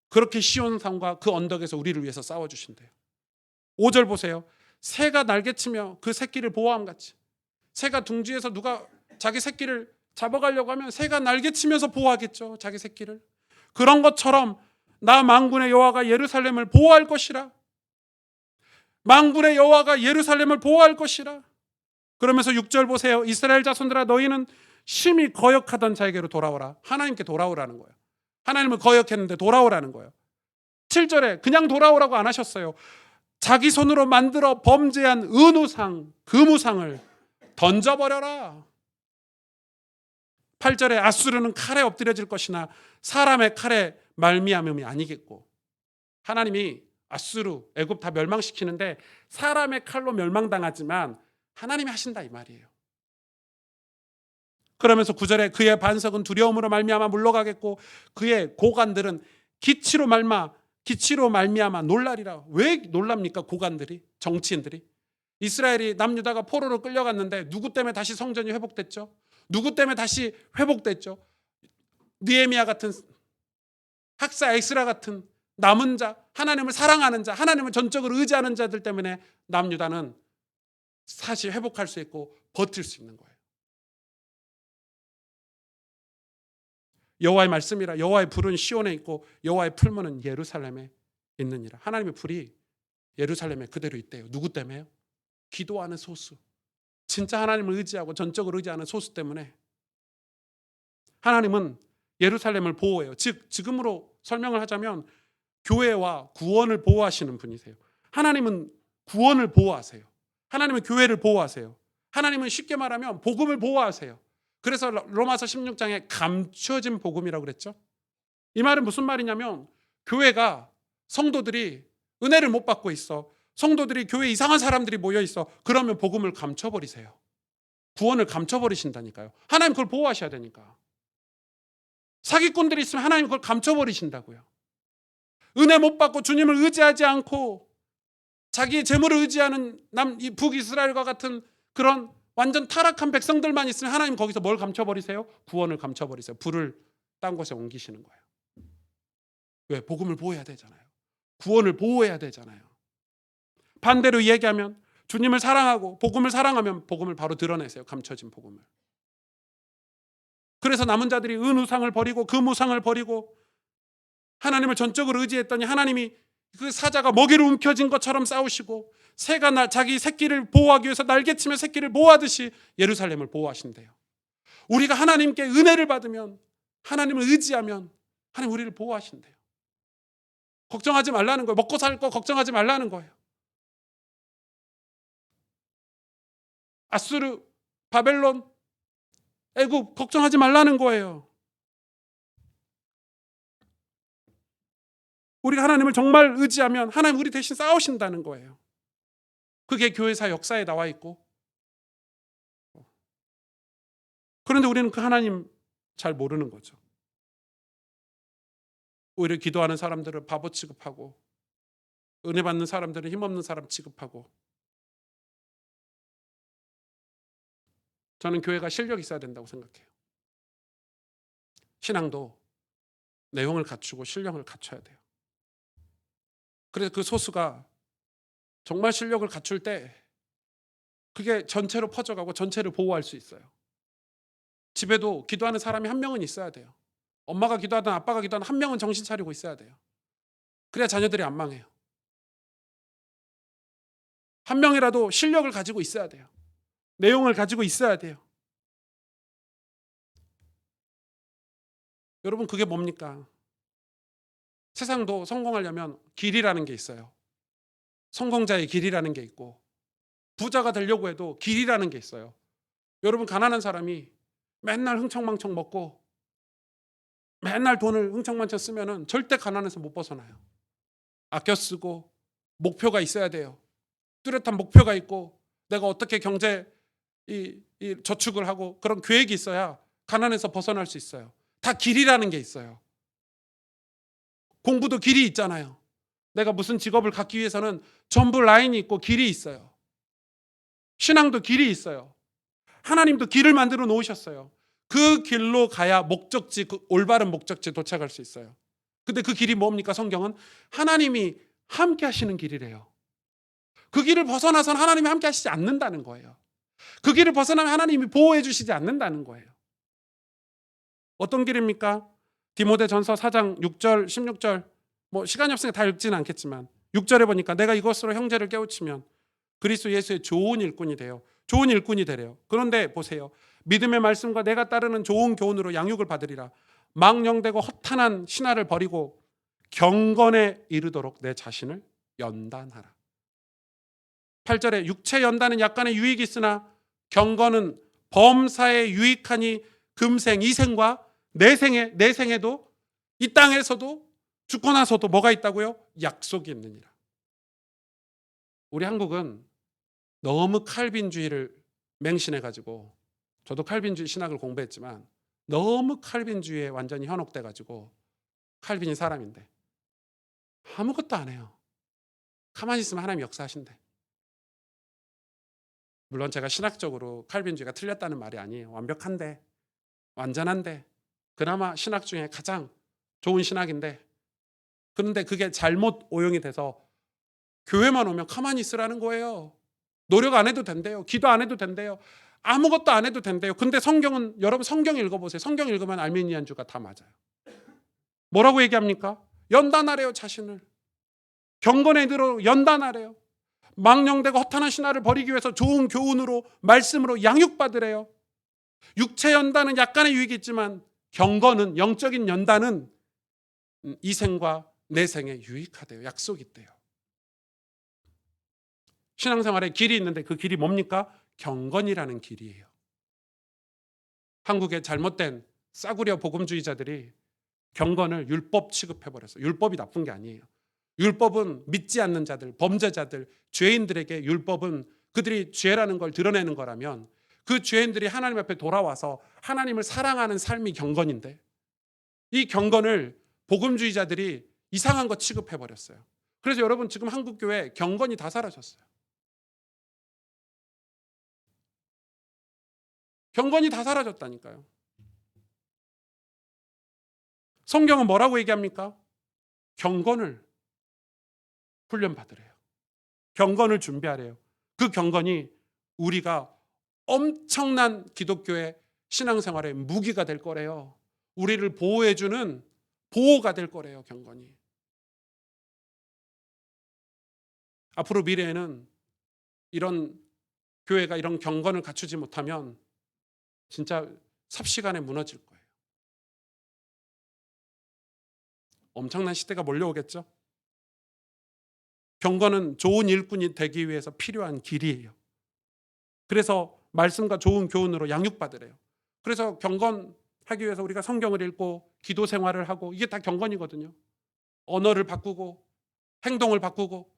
그렇게 시온 산과 그 언덕에서 우리를 위해서 싸워주신대요. 5절 보세요. 새가 날개치며 그 새끼를 보호함 같이. 새가 둥지에서 누가 자기 새끼를 잡아가려고 하면 새가 날개치면서 보호하겠죠, 자기 새끼를. 그런 것처럼 나 만군의 여호와가 예루살렘을 보호할 것이라. 만군의 여호와가 예루살렘을 보호할 것이라. 그러면서 6절 보세요. 이스라엘 자손들아, 너희는 심히 거역하던 자에게로 돌아오라. 하나님께 돌아오라는 거예요. 하나님을 거역했는데 돌아오라는 거예요. 7절에 그냥 돌아오라고 안 하셨어요. 자기 손으로 만들어 범죄한 은우상, 금우상을 던져버려라. 8절에 아수르는 칼에 엎드려질 것이나 사람의 칼에 말미암음이 아니겠고. 하나님이 아수르, 애굽 다 멸망시키는데 사람의 칼로 멸망당하지만 하나님이 하신다 이 말이에요. 그러면서 9절에 그의 반석은 두려움으로 말미암아 물러가겠고 그의 고관들은 기치로 말미암아 놀라리라. 왜 놀랍니까? 고관들이, 정치인들이. 이스라엘이 남유다가 포로로 끌려갔는데 누구 때문에 다시 성전이 회복됐죠? 누구 때문에 다시 회복됐죠? 느헤미야 같은, 학사 에스라 같은 남은 자, 하나님을 사랑하는 자, 하나님을 전적으로 의지하는 자들 때문에 남유다는 다시 회복할 수 있고 버틸 수 있는 거예요. 여호와의 말씀이라. 여호와의 불은 시온에 있고 여호와의 풀무는 예루살렘에 있느니라. 하나님의 불이 예루살렘에 그대로 있대요. 누구 때문에요? 기도하는 소수, 진짜 하나님을 의지하고 전적으로 의지하는 소수 때문에. 하나님은 예루살렘을 보호해요. 즉 지금으로 설명을 하자면 교회와 구원을 보호하시는 분이세요. 하나님은 구원을 보호하세요. 하나님은 교회를 보호하세요. 하나님은 쉽게 말하면 복음을 보호하세요. 그래서 로마서 16장에 감춰진 복음이라고 그랬죠. 이 말은 무슨 말이냐면, 교회가, 성도들이 은혜를 못 받고 있어, 성도들이 교회에 이상한 사람들이 모여 있어, 그러면 복음을 감춰버리세요. 구원을 감춰버리신다니까요. 하나님 그걸 보호하셔야 되니까. 사기꾼들이 있으면 하나님 그걸 감춰버리신다고요. 은혜 못 받고 주님을 의지하지 않고 자기의 재물을 의지하는 북이스라엘과 같은 그런 완전 타락한 백성들만 있으면 하나님 거기서 뭘 감춰버리세요? 구원을 감춰버리세요. 불을 딴 곳에 옮기시는 거예요. 왜? 복음을 보호해야 되잖아요. 구원을 보호해야 되잖아요. 반대로 얘기하면 주님을 사랑하고 복음을 사랑하면 복음을 바로 드러내세요. 감춰진 복음을. 그래서 남은 자들이 은우상을 버리고 금우상을 버리고 하나님을 전적으로 의지했더니 하나님이 그 사자가 먹이를 움켜쥔 것처럼 싸우시고, 새가 자기 새끼를 보호하기 위해서 날개치며 새끼를 보호하듯이 예루살렘을 보호하신대요. 우리가 하나님께 은혜를 받으면, 하나님을 의지하면 하나님 우리를 보호하신대요. 걱정하지 말라는 거예요. 먹고 살 거 걱정하지 말라는 거예요. 아수르, 바벨론, 애굽 걱정하지 말라는 거예요. 우리가 하나님을 정말 의지하면 하나님 우리 대신 싸우신다는 거예요. 그게 교회사 역사에 나와 있고. 그런데 우리는 그 하나님 잘 모르는 거죠. 오히려 기도하는 사람들을 바보 취급하고, 은혜 받는 사람들은 힘없는 사람 취급하고. 저는 교회가 실력이 있어야 된다고 생각해요. 신앙도 내용을 갖추고 신령을 갖춰야 돼요. 그래서 그 소수가 정말 실력을 갖출 때 그게 전체로 퍼져가고 전체를 보호할 수 있어요. 집에도 기도하는 사람이 한 명은 있어야 돼요. 엄마가 기도하든 아빠가 기도하든 한 명은 정신 차리고 있어야 돼요. 그래야 자녀들이 안 망해요. 한 명이라도 실력을 가지고 있어야 돼요. 내용을 가지고 있어야 돼요. 여러분, 그게 뭡니까? 세상도 성공하려면 길이라는 게 있어요. 성공자의 길이라는 게 있고, 부자가 되려고 해도 길이라는 게 있어요. 여러분, 가난한 사람이 맨날 흥청망청 먹고 맨날 돈을 흥청망청 쓰면은 절대 가난해서 못 벗어나요. 아껴 쓰고 목표가 있어야 돼요. 뚜렷한 목표가 있고 내가 어떻게 경제 이 저축을 하고 그런 계획이 있어야 가난해서 벗어날 수 있어요. 다 길이라는 게 있어요. 공부도 길이 있잖아요. 내가 무슨 직업을 갖기 위해서는 전부 라인이 있고 길이 있어요. 신앙도 길이 있어요. 하나님도 길을 만들어 놓으셨어요. 그 길로 가야 목적지, 그 올바른 목적지에 도착할 수 있어요. 근데 그 길이 뭡니까? 성경은 하나님이 함께 하시는 길이래요. 그 길을 벗어나서는 하나님이 함께 하시지 않는다는 거예요. 그 길을 벗어나면 하나님이 보호해 주시지 않는다는 거예요. 어떤 길입니까? 디모데전서 4장 6절 16절, 뭐 시간이 없으니까 다 읽지는 않겠지만 6절에 보니까 내가 이것으로 형제를 깨우치면 그리스도 예수의 좋은 일꾼이 돼요. 좋은 일꾼이 되래요. 그런데 보세요. 믿음의 말씀과 내가 따르는 좋은 교훈으로 양육을 받으리라. 망령되고 허탄한 신화를 버리고 경건에 이르도록 내 자신을 연단하라. 8절에 육체 연단은 약간의 유익이 있으나 경건은 범사에 유익하니 금생 이생과 내생에도 이 땅에서도 죽고 나서도 뭐가 있다고요? 약속이 있느니라. 우리 한국은 너무 칼빈주의를 맹신해가지고, 저도 칼빈주의 신학을 공부했지만 너무 칼빈주의에 완전히 현혹돼가지고, 칼빈이 사람인데 아무것도 안 해요. 가만히 있으면 하나님 역사하신대. 물론 제가 신학적으로 칼빈주의가 틀렸다는 말이 아니에요. 완벽한데, 완전한데, 그나마 신학 중에 가장 좋은 신학인데, 그런데 그게 잘못 오용이 돼서 교회만 오면 가만히 있으라는 거예요. 노력 안 해도 된대요. 기도 안 해도 된대요. 아무것도 안 해도 된대요. 근데 성경은, 여러분 성경 읽어보세요. 성경 읽으면 알미니안주가 다 맞아요. 뭐라고 얘기합니까? 연단하래요. 자신을 경건에 들어 연단하래요. 망령되고 허탄한 신화를 버리기 위해서 좋은 교훈으로, 말씀으로 양육받으래요. 육체 연단은 약간의 유익이 있지만 경건은, 영적인 연단은 이생과 내생에 유익하대요. 약속이 있대요. 신앙생활에 길이 있는데 그 길이 뭡니까? 경건이라는 길이에요. 한국의 잘못된 싸구려 복음주의자들이 경건을 율법 취급해버렸어요. 율법이 나쁜 게 아니에요. 율법은 믿지 않는 자들, 범죄자들, 죄인들에게 율법은 그들이 죄라는 걸 드러내는 거라면 그 죄인들이 하나님 앞에 돌아와서 하나님을 사랑하는 삶이 경건인데, 이 경건을 복음주의자들이 이상한 거 취급해버렸어요. 그래서 여러분, 지금 한국교회 경건이 다 사라졌어요. 경건이 다 사라졌다니까요. 성경은 뭐라고 얘기합니까? 경건을 훈련받으래요. 경건을 준비하래요. 그 경건이 우리가 엄청난 기독교의 신앙생활의 무기가 될 거래요. 우리를 보호해주는 보호가 될 거래요. 경건이. 앞으로 미래에는 이런 교회가 이런 경건을 갖추지 못하면 진짜 삽시간에 무너질 거예요. 엄청난 시대가 몰려오겠죠. 경건은 좋은 일꾼이 되기 위해서 필요한 길이에요. 그래서 말씀과 좋은 교훈으로 양육받으래요. 그래서 경건하기 위해서 우리가 성경을 읽고 기도 생활을 하고 이게 다 경건이거든요. 언어를 바꾸고 행동을 바꾸고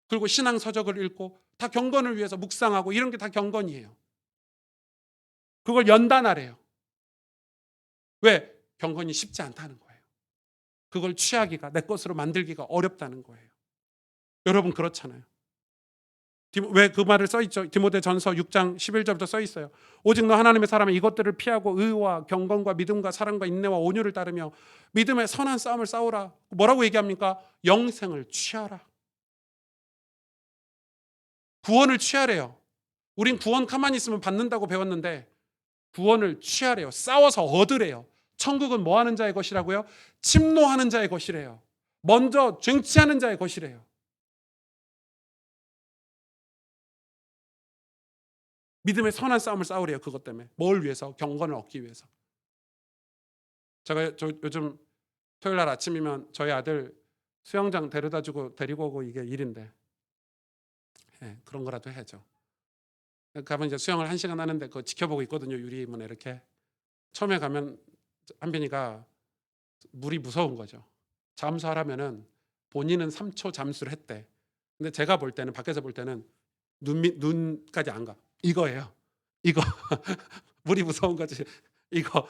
그리고 신앙 서적을 읽고 다 경건을 위해서 묵상하고 이런 게 다 경건이에요. 그걸 연단하래요. 왜? 경건이 쉽지 않다는 거예요. 그걸 취하기가 내 것으로 만들기가 어렵다는 거예요. 여러분 그렇잖아요. 왜 그 말을 써있죠? 디모데전서 6장 11절부터 써있어요. 오직 너 하나님의 사람은 이것들을 피하고 의와 경건과 믿음과 사랑과 인내와 온유를 따르며 믿음의 선한 싸움을 싸우라. 뭐라고 얘기합니까? 영생을 취하라. 구원을 취하래요. 우린 구원 가만히 있으면 받는다고 배웠는데 구원을 취하래요. 싸워서 얻으래요. 천국은 뭐 하는 자의 것이라고요? 침노하는 자의 것이래요. 먼저 쟁취하는 자의 것이래요. 믿음의 선한 싸움을 싸우래요. 그것 때문에. 뭘 위해서? 경건을 얻기 위해서. 제가 요즘 토요일 날 아침이면 저희 아들 수영장 데려다주고 데리고 오고 이게 일인데 그런 거라도 해야죠. 가면 이제 수영을 1시간 하는데 그거 지켜보고 있거든요. 유리문에 이렇게. 처음에 가면 한빈이가 물이 무서운 거죠. 잠수하라면은 본인은 3초 잠수를 했대. 근데 제가 볼 때는 밖에서 볼 때는 눈까지 안 가. 이거예요. 이거 물이 무서운 거지. 이거.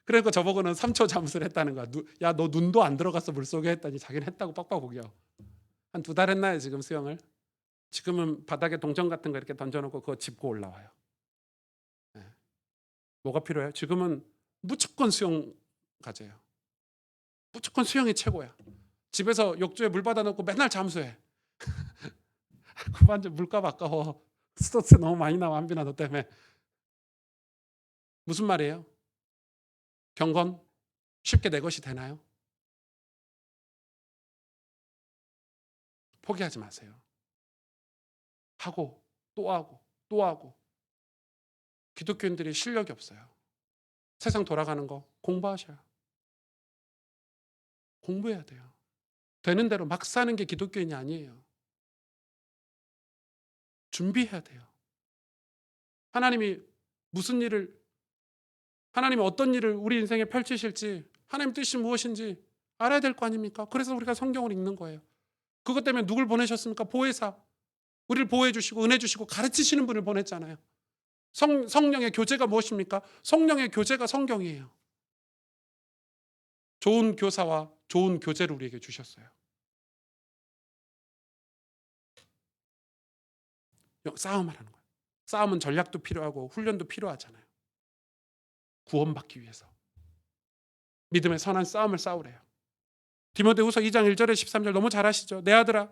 그러니까 저보고는 3초 잠수를 했다는 거야. 야, 너 눈도 안 들어갔어 물속에 했더니 자기는 했다고 빡빡 우겨. 한 2달 했나요 지금 수영을? 지금은 바닥에 동전 같은 거 이렇게 던져놓고 그거 짚고 올라와요. 뭐가 필요해요? 지금은 무조건 수영 가져요. 무조건 수영이 최고야. 집에서 욕조에 물 받아놓고 맨날 잠수해. 그만 좀 물값 아까워. 스트레스 너무 많이 나와 한빈아 너 때문에. 무슨 말이에요? 경건 쉽게 내 것이 되나요? 포기하지 마세요. 하고 또 하고 또 하고. 기독교인들이 실력이 없어요. 세상 돌아가는 거 공부하셔요. 공부해야 돼요. 되는 대로 막 사는 게 기독교인이 아니에요. 준비해야 돼요. 하나님이 어떤 일을 우리 인생에 펼치실지, 하나님 뜻이 무엇인지 알아야 될 거 아닙니까? 그래서 우리가 성경을 읽는 거예요. 그것 때문에 누굴 보내셨습니까? 보혜사. 우리를 보호해 주시고 은혜 주시고 가르치시는 분을 보냈잖아요. 성령의 교제가 무엇입니까? 성령의 교제가 성경이에요. 좋은 교사와 좋은 교제를 우리에게 주셨어요. 싸움을 하는 거예요. 싸움은 전략도 필요하고 훈련도 필요하잖아요. 구원받기 위해서. 믿음의 선한 싸움을 싸우래요. 디모데후서 2장 1절에 13절 너무 잘 아시죠? 내 아들아,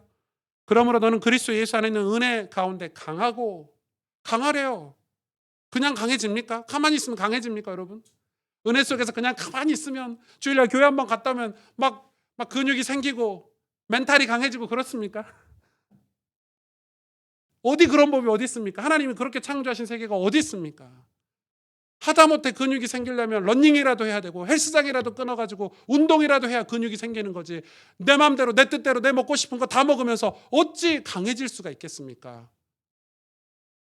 그러므로 너는 그리스도 예수 안에 있는 은혜 가운데 강하래요. 그냥 강해집니까? 가만히 있으면 강해집니까, 여러분? 은혜 속에서 그냥 가만히 있으면 주일날 교회 한번 갔다 오면 막 근육이 생기고 멘탈이 강해지고 그렇습니까? 어디 그런 법이 어디 있습니까? 하나님이 그렇게 창조하신 세계가 어디 있습니까? 하다못해 근육이 생기려면 러닝이라도 해야 되고 헬스장이라도 끊어가지고 운동이라도 해야 근육이 생기는 거지. 내 마음대로 내 뜻대로 내 먹고 싶은 거 다 먹으면서 어찌 강해질 수가 있겠습니까?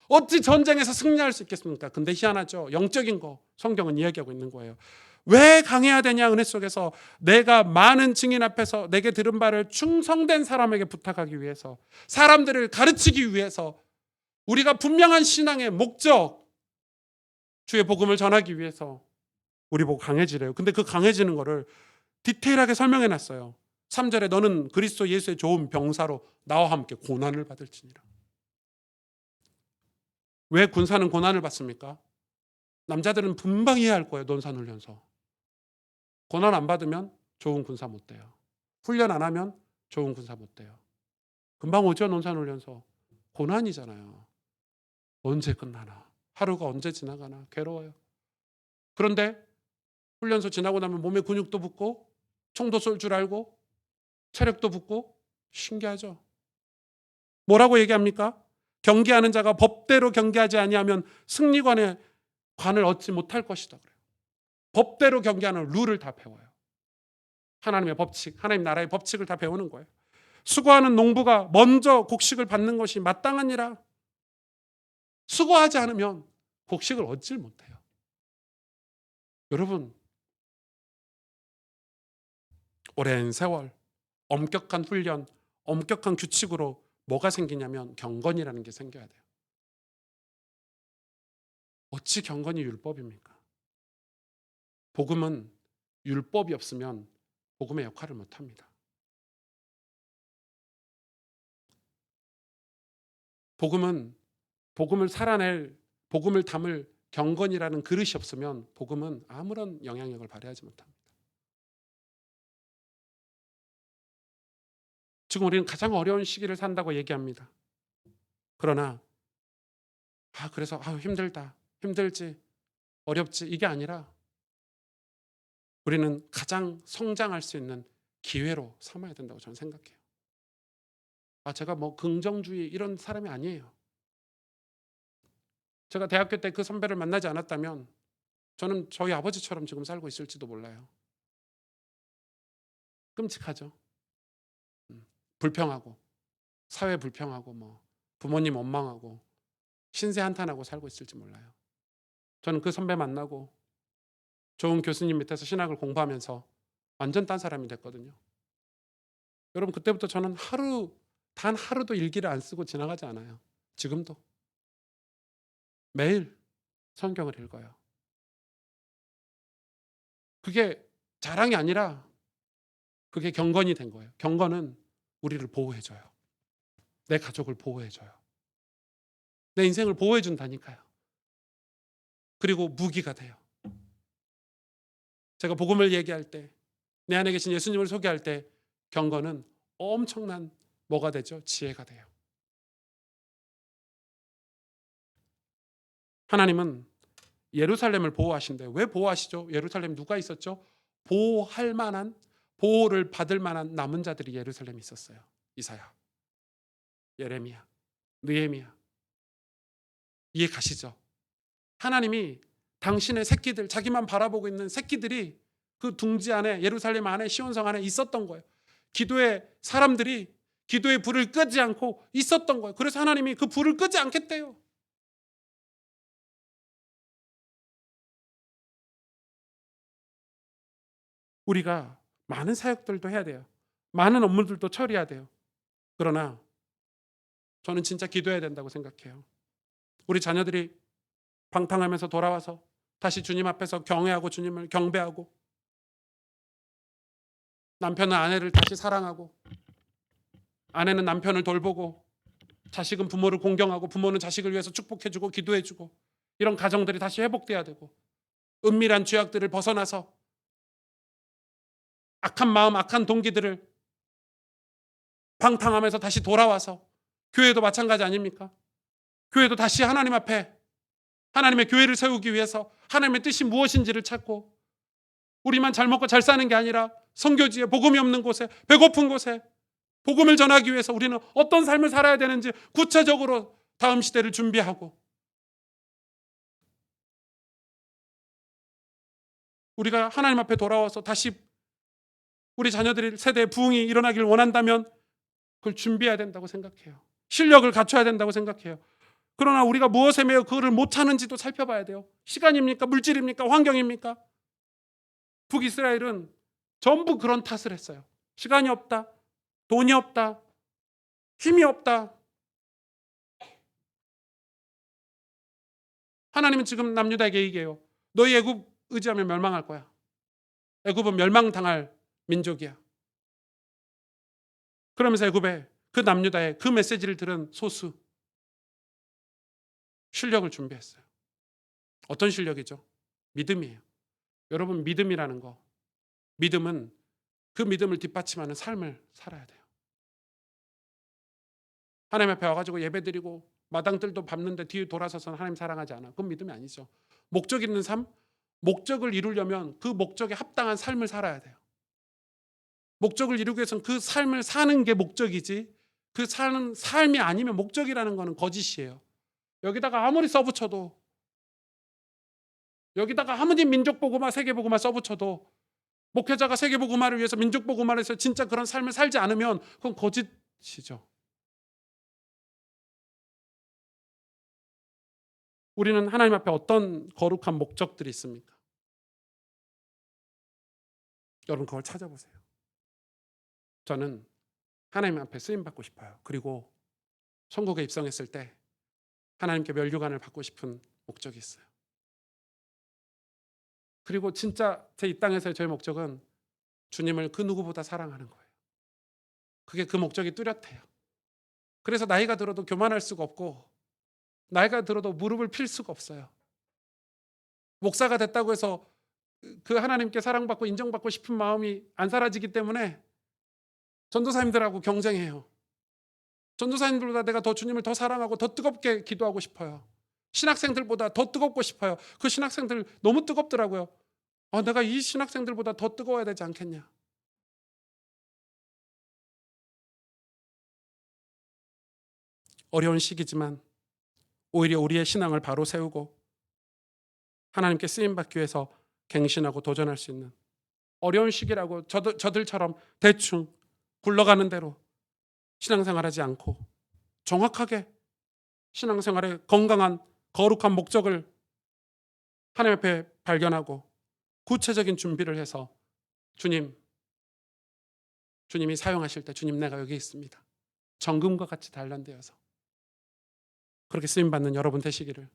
어찌 전쟁에서 승리할 수 있겠습니까? 근데 희한하죠. 영적인 거 성경은 이야기하고 있는 거예요. 왜 강해야 되냐? 은혜 속에서 내가 많은 증인 앞에서 내게 들은 바를 충성된 사람에게 부탁하기 위해서, 사람들을 가르치기 위해서, 우리가 분명한 신앙의 목적, 주의 복음을 전하기 위해서 우리 보고 강해지래요. 근데 그 강해지는 거를 디테일하게 설명해 놨어요. 3절에 너는 그리스도 예수의 좋은 병사로 나와 함께 고난을 받을지니라. 왜 군사는 고난을 받습니까? 남자들은 금방 이해할 거예요. 논산훈련소. 고난 안 받으면 좋은 군사 못 돼요. 훈련 안 하면 좋은 군사 못 돼요. 금방 오죠. 논산훈련소. 고난이잖아요. 언제 끝나나. 하루가 언제 지나가나. 괴로워요. 그런데 훈련소 지나고 나면 몸에 근육도 붙고 총도 쏠 줄 알고 체력도 붙고 신기하죠. 뭐라고 얘기합니까? 경계하는 자가 법대로 경계하지 아니하면 승리관의 관을 얻지 못할 것이다 그래요. 법대로 경계하는 룰을 다 배워요. 하나님의 법칙, 하나님 나라의 법칙을 다 배우는 거예요. 수고하는 농부가 먼저 곡식을 받는 것이 마땅하니라. 수고하지 않으면 곡식을 얻질 못해요. 여러분, 오랜 세월, 엄격한 훈련, 엄격한 규칙으로 뭐가 생기냐면 경건이라는 게 생겨야 돼요. 어찌 경건이 율법입니까? 복음은 율법이 없으면 복음의 역할을 못합니다. 복음은 복음을 살아낼, 복음을 담을 경건이라는 그릇이 없으면 복음은 아무런 영향력을 발휘하지 못합니다. 지금 우리는 가장 어려운 시기를 산다고 얘기합니다. 그러나 그래서 힘들다, 힘들지, 어렵지 이게 아니라 우리는 가장 성장할 수 있는 기회로 삼아야 된다고 저는 생각해요. 제가 뭐 긍정주의 이런 사람이 아니에요. 제가 대학교 때 그 선배를 만나지 않았다면 저는 저희 아버지처럼 지금 살고 있을지도 몰라요. 끔찍하죠. 불평하고 사회 불평하고 뭐 부모님 원망하고 신세 한탄하고 살고 있을지 몰라요. 저는 그 선배 만나고 좋은 교수님 밑에서 신학을 공부하면서 완전 딴 사람이 됐거든요. 여러분, 그때부터 저는 단 하루도 일기를 안 쓰고 지나가지 않아요. 지금도 매일 성경을 읽어요. 그게 자랑이 아니라 그게 경건이 된 거예요. 경건은 우리를 보호해줘요. 내 가족을 보호해줘요. 내 인생을 보호해준다니까요. 그리고 무기가 돼요. 제가 복음을 얘기할 때, 내 안에 계신 예수님을 소개할 때 경건은 엄청난 뭐가 되죠? 지혜가 돼요. 하나님은 예루살렘을 보호하신대요. 왜 보호하시죠? 예루살렘 누가 있었죠? 보호할 만한, 보호를 받을 만한 남은 자들이 예루살렘에 있었어요. 이사야, 예레미야, 느헤미야. 이해 가시죠? 하나님이 당신의 새끼들, 자기만 바라보고 있는 새끼들이 그 둥지 안에, 예루살렘 안에, 시온성 안에 있었던 거예요. 기도의 사람들이 기도의 불을 끄지 않고 있었던 거예요. 그래서 하나님이 그 불을 끄지 않겠대요. 우리가 많은 사역들도 해야 돼요. 많은 업무들도 처리해야 돼요. 그러나 저는 진짜 기도해야 된다고 생각해요. 우리 자녀들이 방탕하면서 돌아와서 다시 주님 앞에서 경외하고 주님을 경배하고, 남편은 아내를 다시 사랑하고, 아내는 남편을 돌보고, 자식은 부모를 공경하고, 부모는 자식을 위해서 축복해주고 기도해주고, 이런 가정들이 다시 회복돼야 되고, 은밀한 죄악들을 벗어나서 악한 마음, 악한 동기들을 방탕하면서 다시 돌아와서, 교회도 마찬가지 아닙니까? 교회도 다시 하나님 앞에 하나님의 교회를 세우기 위해서 하나님의 뜻이 무엇인지를 찾고, 우리만 잘 먹고 잘 사는 게 아니라 선교지에, 복음이 없는 곳에, 배고픈 곳에 복음을 전하기 위해서 우리는 어떤 삶을 살아야 되는지 구체적으로 다음 시대를 준비하고, 우리가 하나님 앞에 돌아와서 다시 우리 자녀들의 세대의 부흥이 일어나기를 원한다면 그걸 준비해야 된다고 생각해요. 실력을 갖춰야 된다고 생각해요. 그러나 우리가 무엇에 매여 그거를 못하는지도 살펴봐야 돼요. 시간입니까? 물질입니까? 환경입니까? 북이스라엘은 전부 그런 탓을 했어요. 시간이 없다, 돈이 없다, 힘이 없다. 하나님은 지금 남유다에게 얘기해요. 너희 애굽 의지하면 멸망할 거야. 애굽은 멸망당할 민족이야. 그러면서 애굽에 그 남유다에 그 메시지를 들은 소수 실력을 준비했어요. 어떤 실력이죠? 믿음이에요. 여러분, 믿음이라는 거, 믿음은 그 믿음을 뒷받침하는 삶을 살아야 돼요. 하나님 앞에 와가지고 예배드리고 마당들도 밟는데 뒤에 돌아서서는 하나님 사랑하지 않아. 그건 믿음이 아니죠. 목적 있는 삶, 목적을 이루려면 그 목적에 합당한 삶을 살아야 돼요. 목적을 이루기 위해서는 그 삶을 사는 게 목적이지, 그 사는 삶이 아니면 목적이라는 거는 거짓이에요. 여기다가 아무리 써붙여도, 여기다가 아무리 민족복음화, 세계복음화 써붙여도, 목회자가 세계복음화를 위해서 민족복음화를 해서 진짜 그런 삶을 살지 않으면 그건 거짓이죠. 우리는 하나님 앞에 어떤 거룩한 목적들이 있습니까? 여러분 그걸 찾아보세요. 저는 하나님 앞에 쓰임 받고 싶어요. 그리고 천국에 입성했을 때 하나님께 면류관을 받고 싶은 목적이 있어요. 그리고 진짜 제 이 땅에서의 저의 목적은 주님을 그 누구보다 사랑하는 거예요. 그게 그 목적이 뚜렷해요. 그래서 나이가 들어도 교만할 수가 없고 나이가 들어도 무릎을 필 수가 없어요. 목사가 됐다고 해서 그 하나님께 사랑받고 인정받고 싶은 마음이 안 사라지기 때문에 전도사님들하고 경쟁해요. 전도사님들보다 내가 더 주님을 더 사랑하고 더 뜨겁게 기도하고 싶어요. 신학생들보다 더 뜨겁고 싶어요. 그 신학생들 너무 뜨겁더라고요. 내가 이 신학생들보다 더 뜨거워야 되지 않겠냐. 어려운 시기지만 오히려 우리의 신앙을 바로 세우고 하나님께 쓰임받기 위해서 갱신하고 도전할 수 있는 어려운 시기라고 저들처럼 대충 굴러가는 대로 신앙생활하지 않고 정확하게 신앙생활의 건강한 거룩한 목적을 하나님 앞에 발견하고 구체적인 준비를 해서 주님이 사용하실 때 주님 내가 여기 있습니다. 정금과 같이 단련되어서 그렇게 쓰임받는 여러분 되시기를,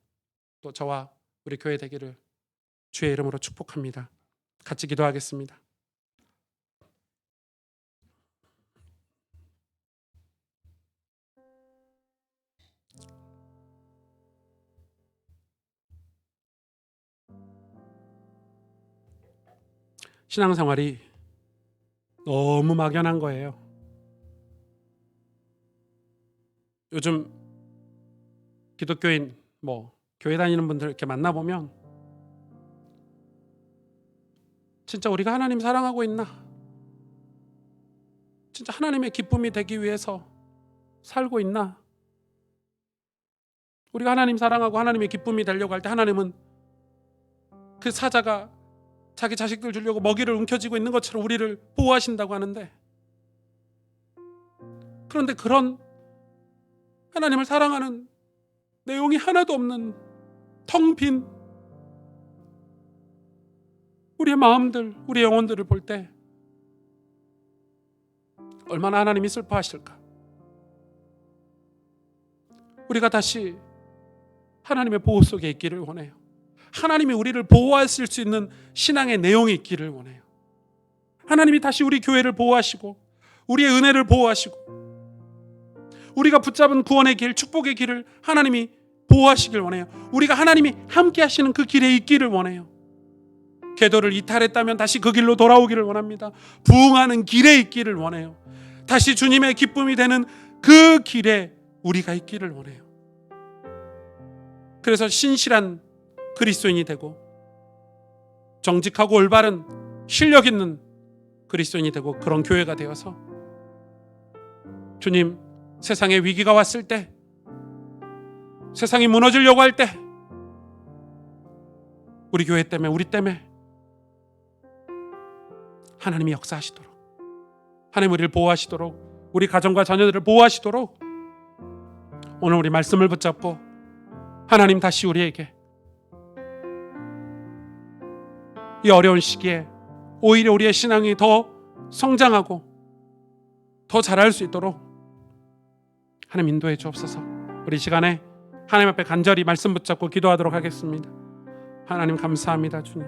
또 저와 우리 교회 되기를 주의 이름으로 축복합니다. 같이 기도하겠습니다. 신앙생활이 너무 막연한 거예요. 요즘 기독교인 교회 다니는 분들 이렇게 만나보면 진짜 우리가 하나님 사랑하고 있나? 진짜 하나님의 기쁨이 되기 위해서 살고 있나? 우리가 하나님 사랑하고 하나님의 기쁨이 되려고 할 때 하나님은 그 사자가 자기 자식들 주려고 먹이를 움켜쥐고 있는 것처럼 우리를 보호하신다고 하는데, 그런데 그런 하나님을 사랑하는 내용이 하나도 없는 텅 빈 우리의 마음들, 우리의 영혼들을 볼 때 얼마나 하나님이 슬퍼하실까? 우리가 다시 하나님의 보호 속에 있기를 원해요. 하나님이 우리를 보호하실 수 있는 신앙의 내용이 있기를 원해요. 하나님이 다시 우리 교회를 보호하시고 우리의 은혜를 보호하시고 우리가 붙잡은 구원의 길, 축복의 길을 하나님이 보호하시길 원해요. 우리가 하나님이 함께 하시는 그 길에 있기를 원해요. 궤도를 이탈했다면 다시 그 길로 돌아오기를 원합니다. 부흥하는 길에 있기를 원해요. 다시 주님의 기쁨이 되는 그 길에 우리가 있기를 원해요. 그래서 신실한 그리스도인이 되고 정직하고 올바른 실력 있는 그리스도인이 되고 그런 교회가 되어서 주님, 세상에 위기가 왔을 때, 세상이 무너지려고 할 때 우리 교회 때문에, 우리 때문에 하나님이 역사하시도록, 하나님 우리를 보호하시도록, 우리 가정과 자녀들을 보호하시도록 오늘 우리 말씀을 붙잡고 하나님 다시 우리에게 이 어려운 시기에 오히려 우리의 신앙이 더 성장하고 더 자랄 수 있도록 하나님 인도해 주옵소서. 우리 시간에 하나님 앞에 간절히 말씀 붙잡고 기도하도록 하겠습니다. 하나님 감사합니다. 주님,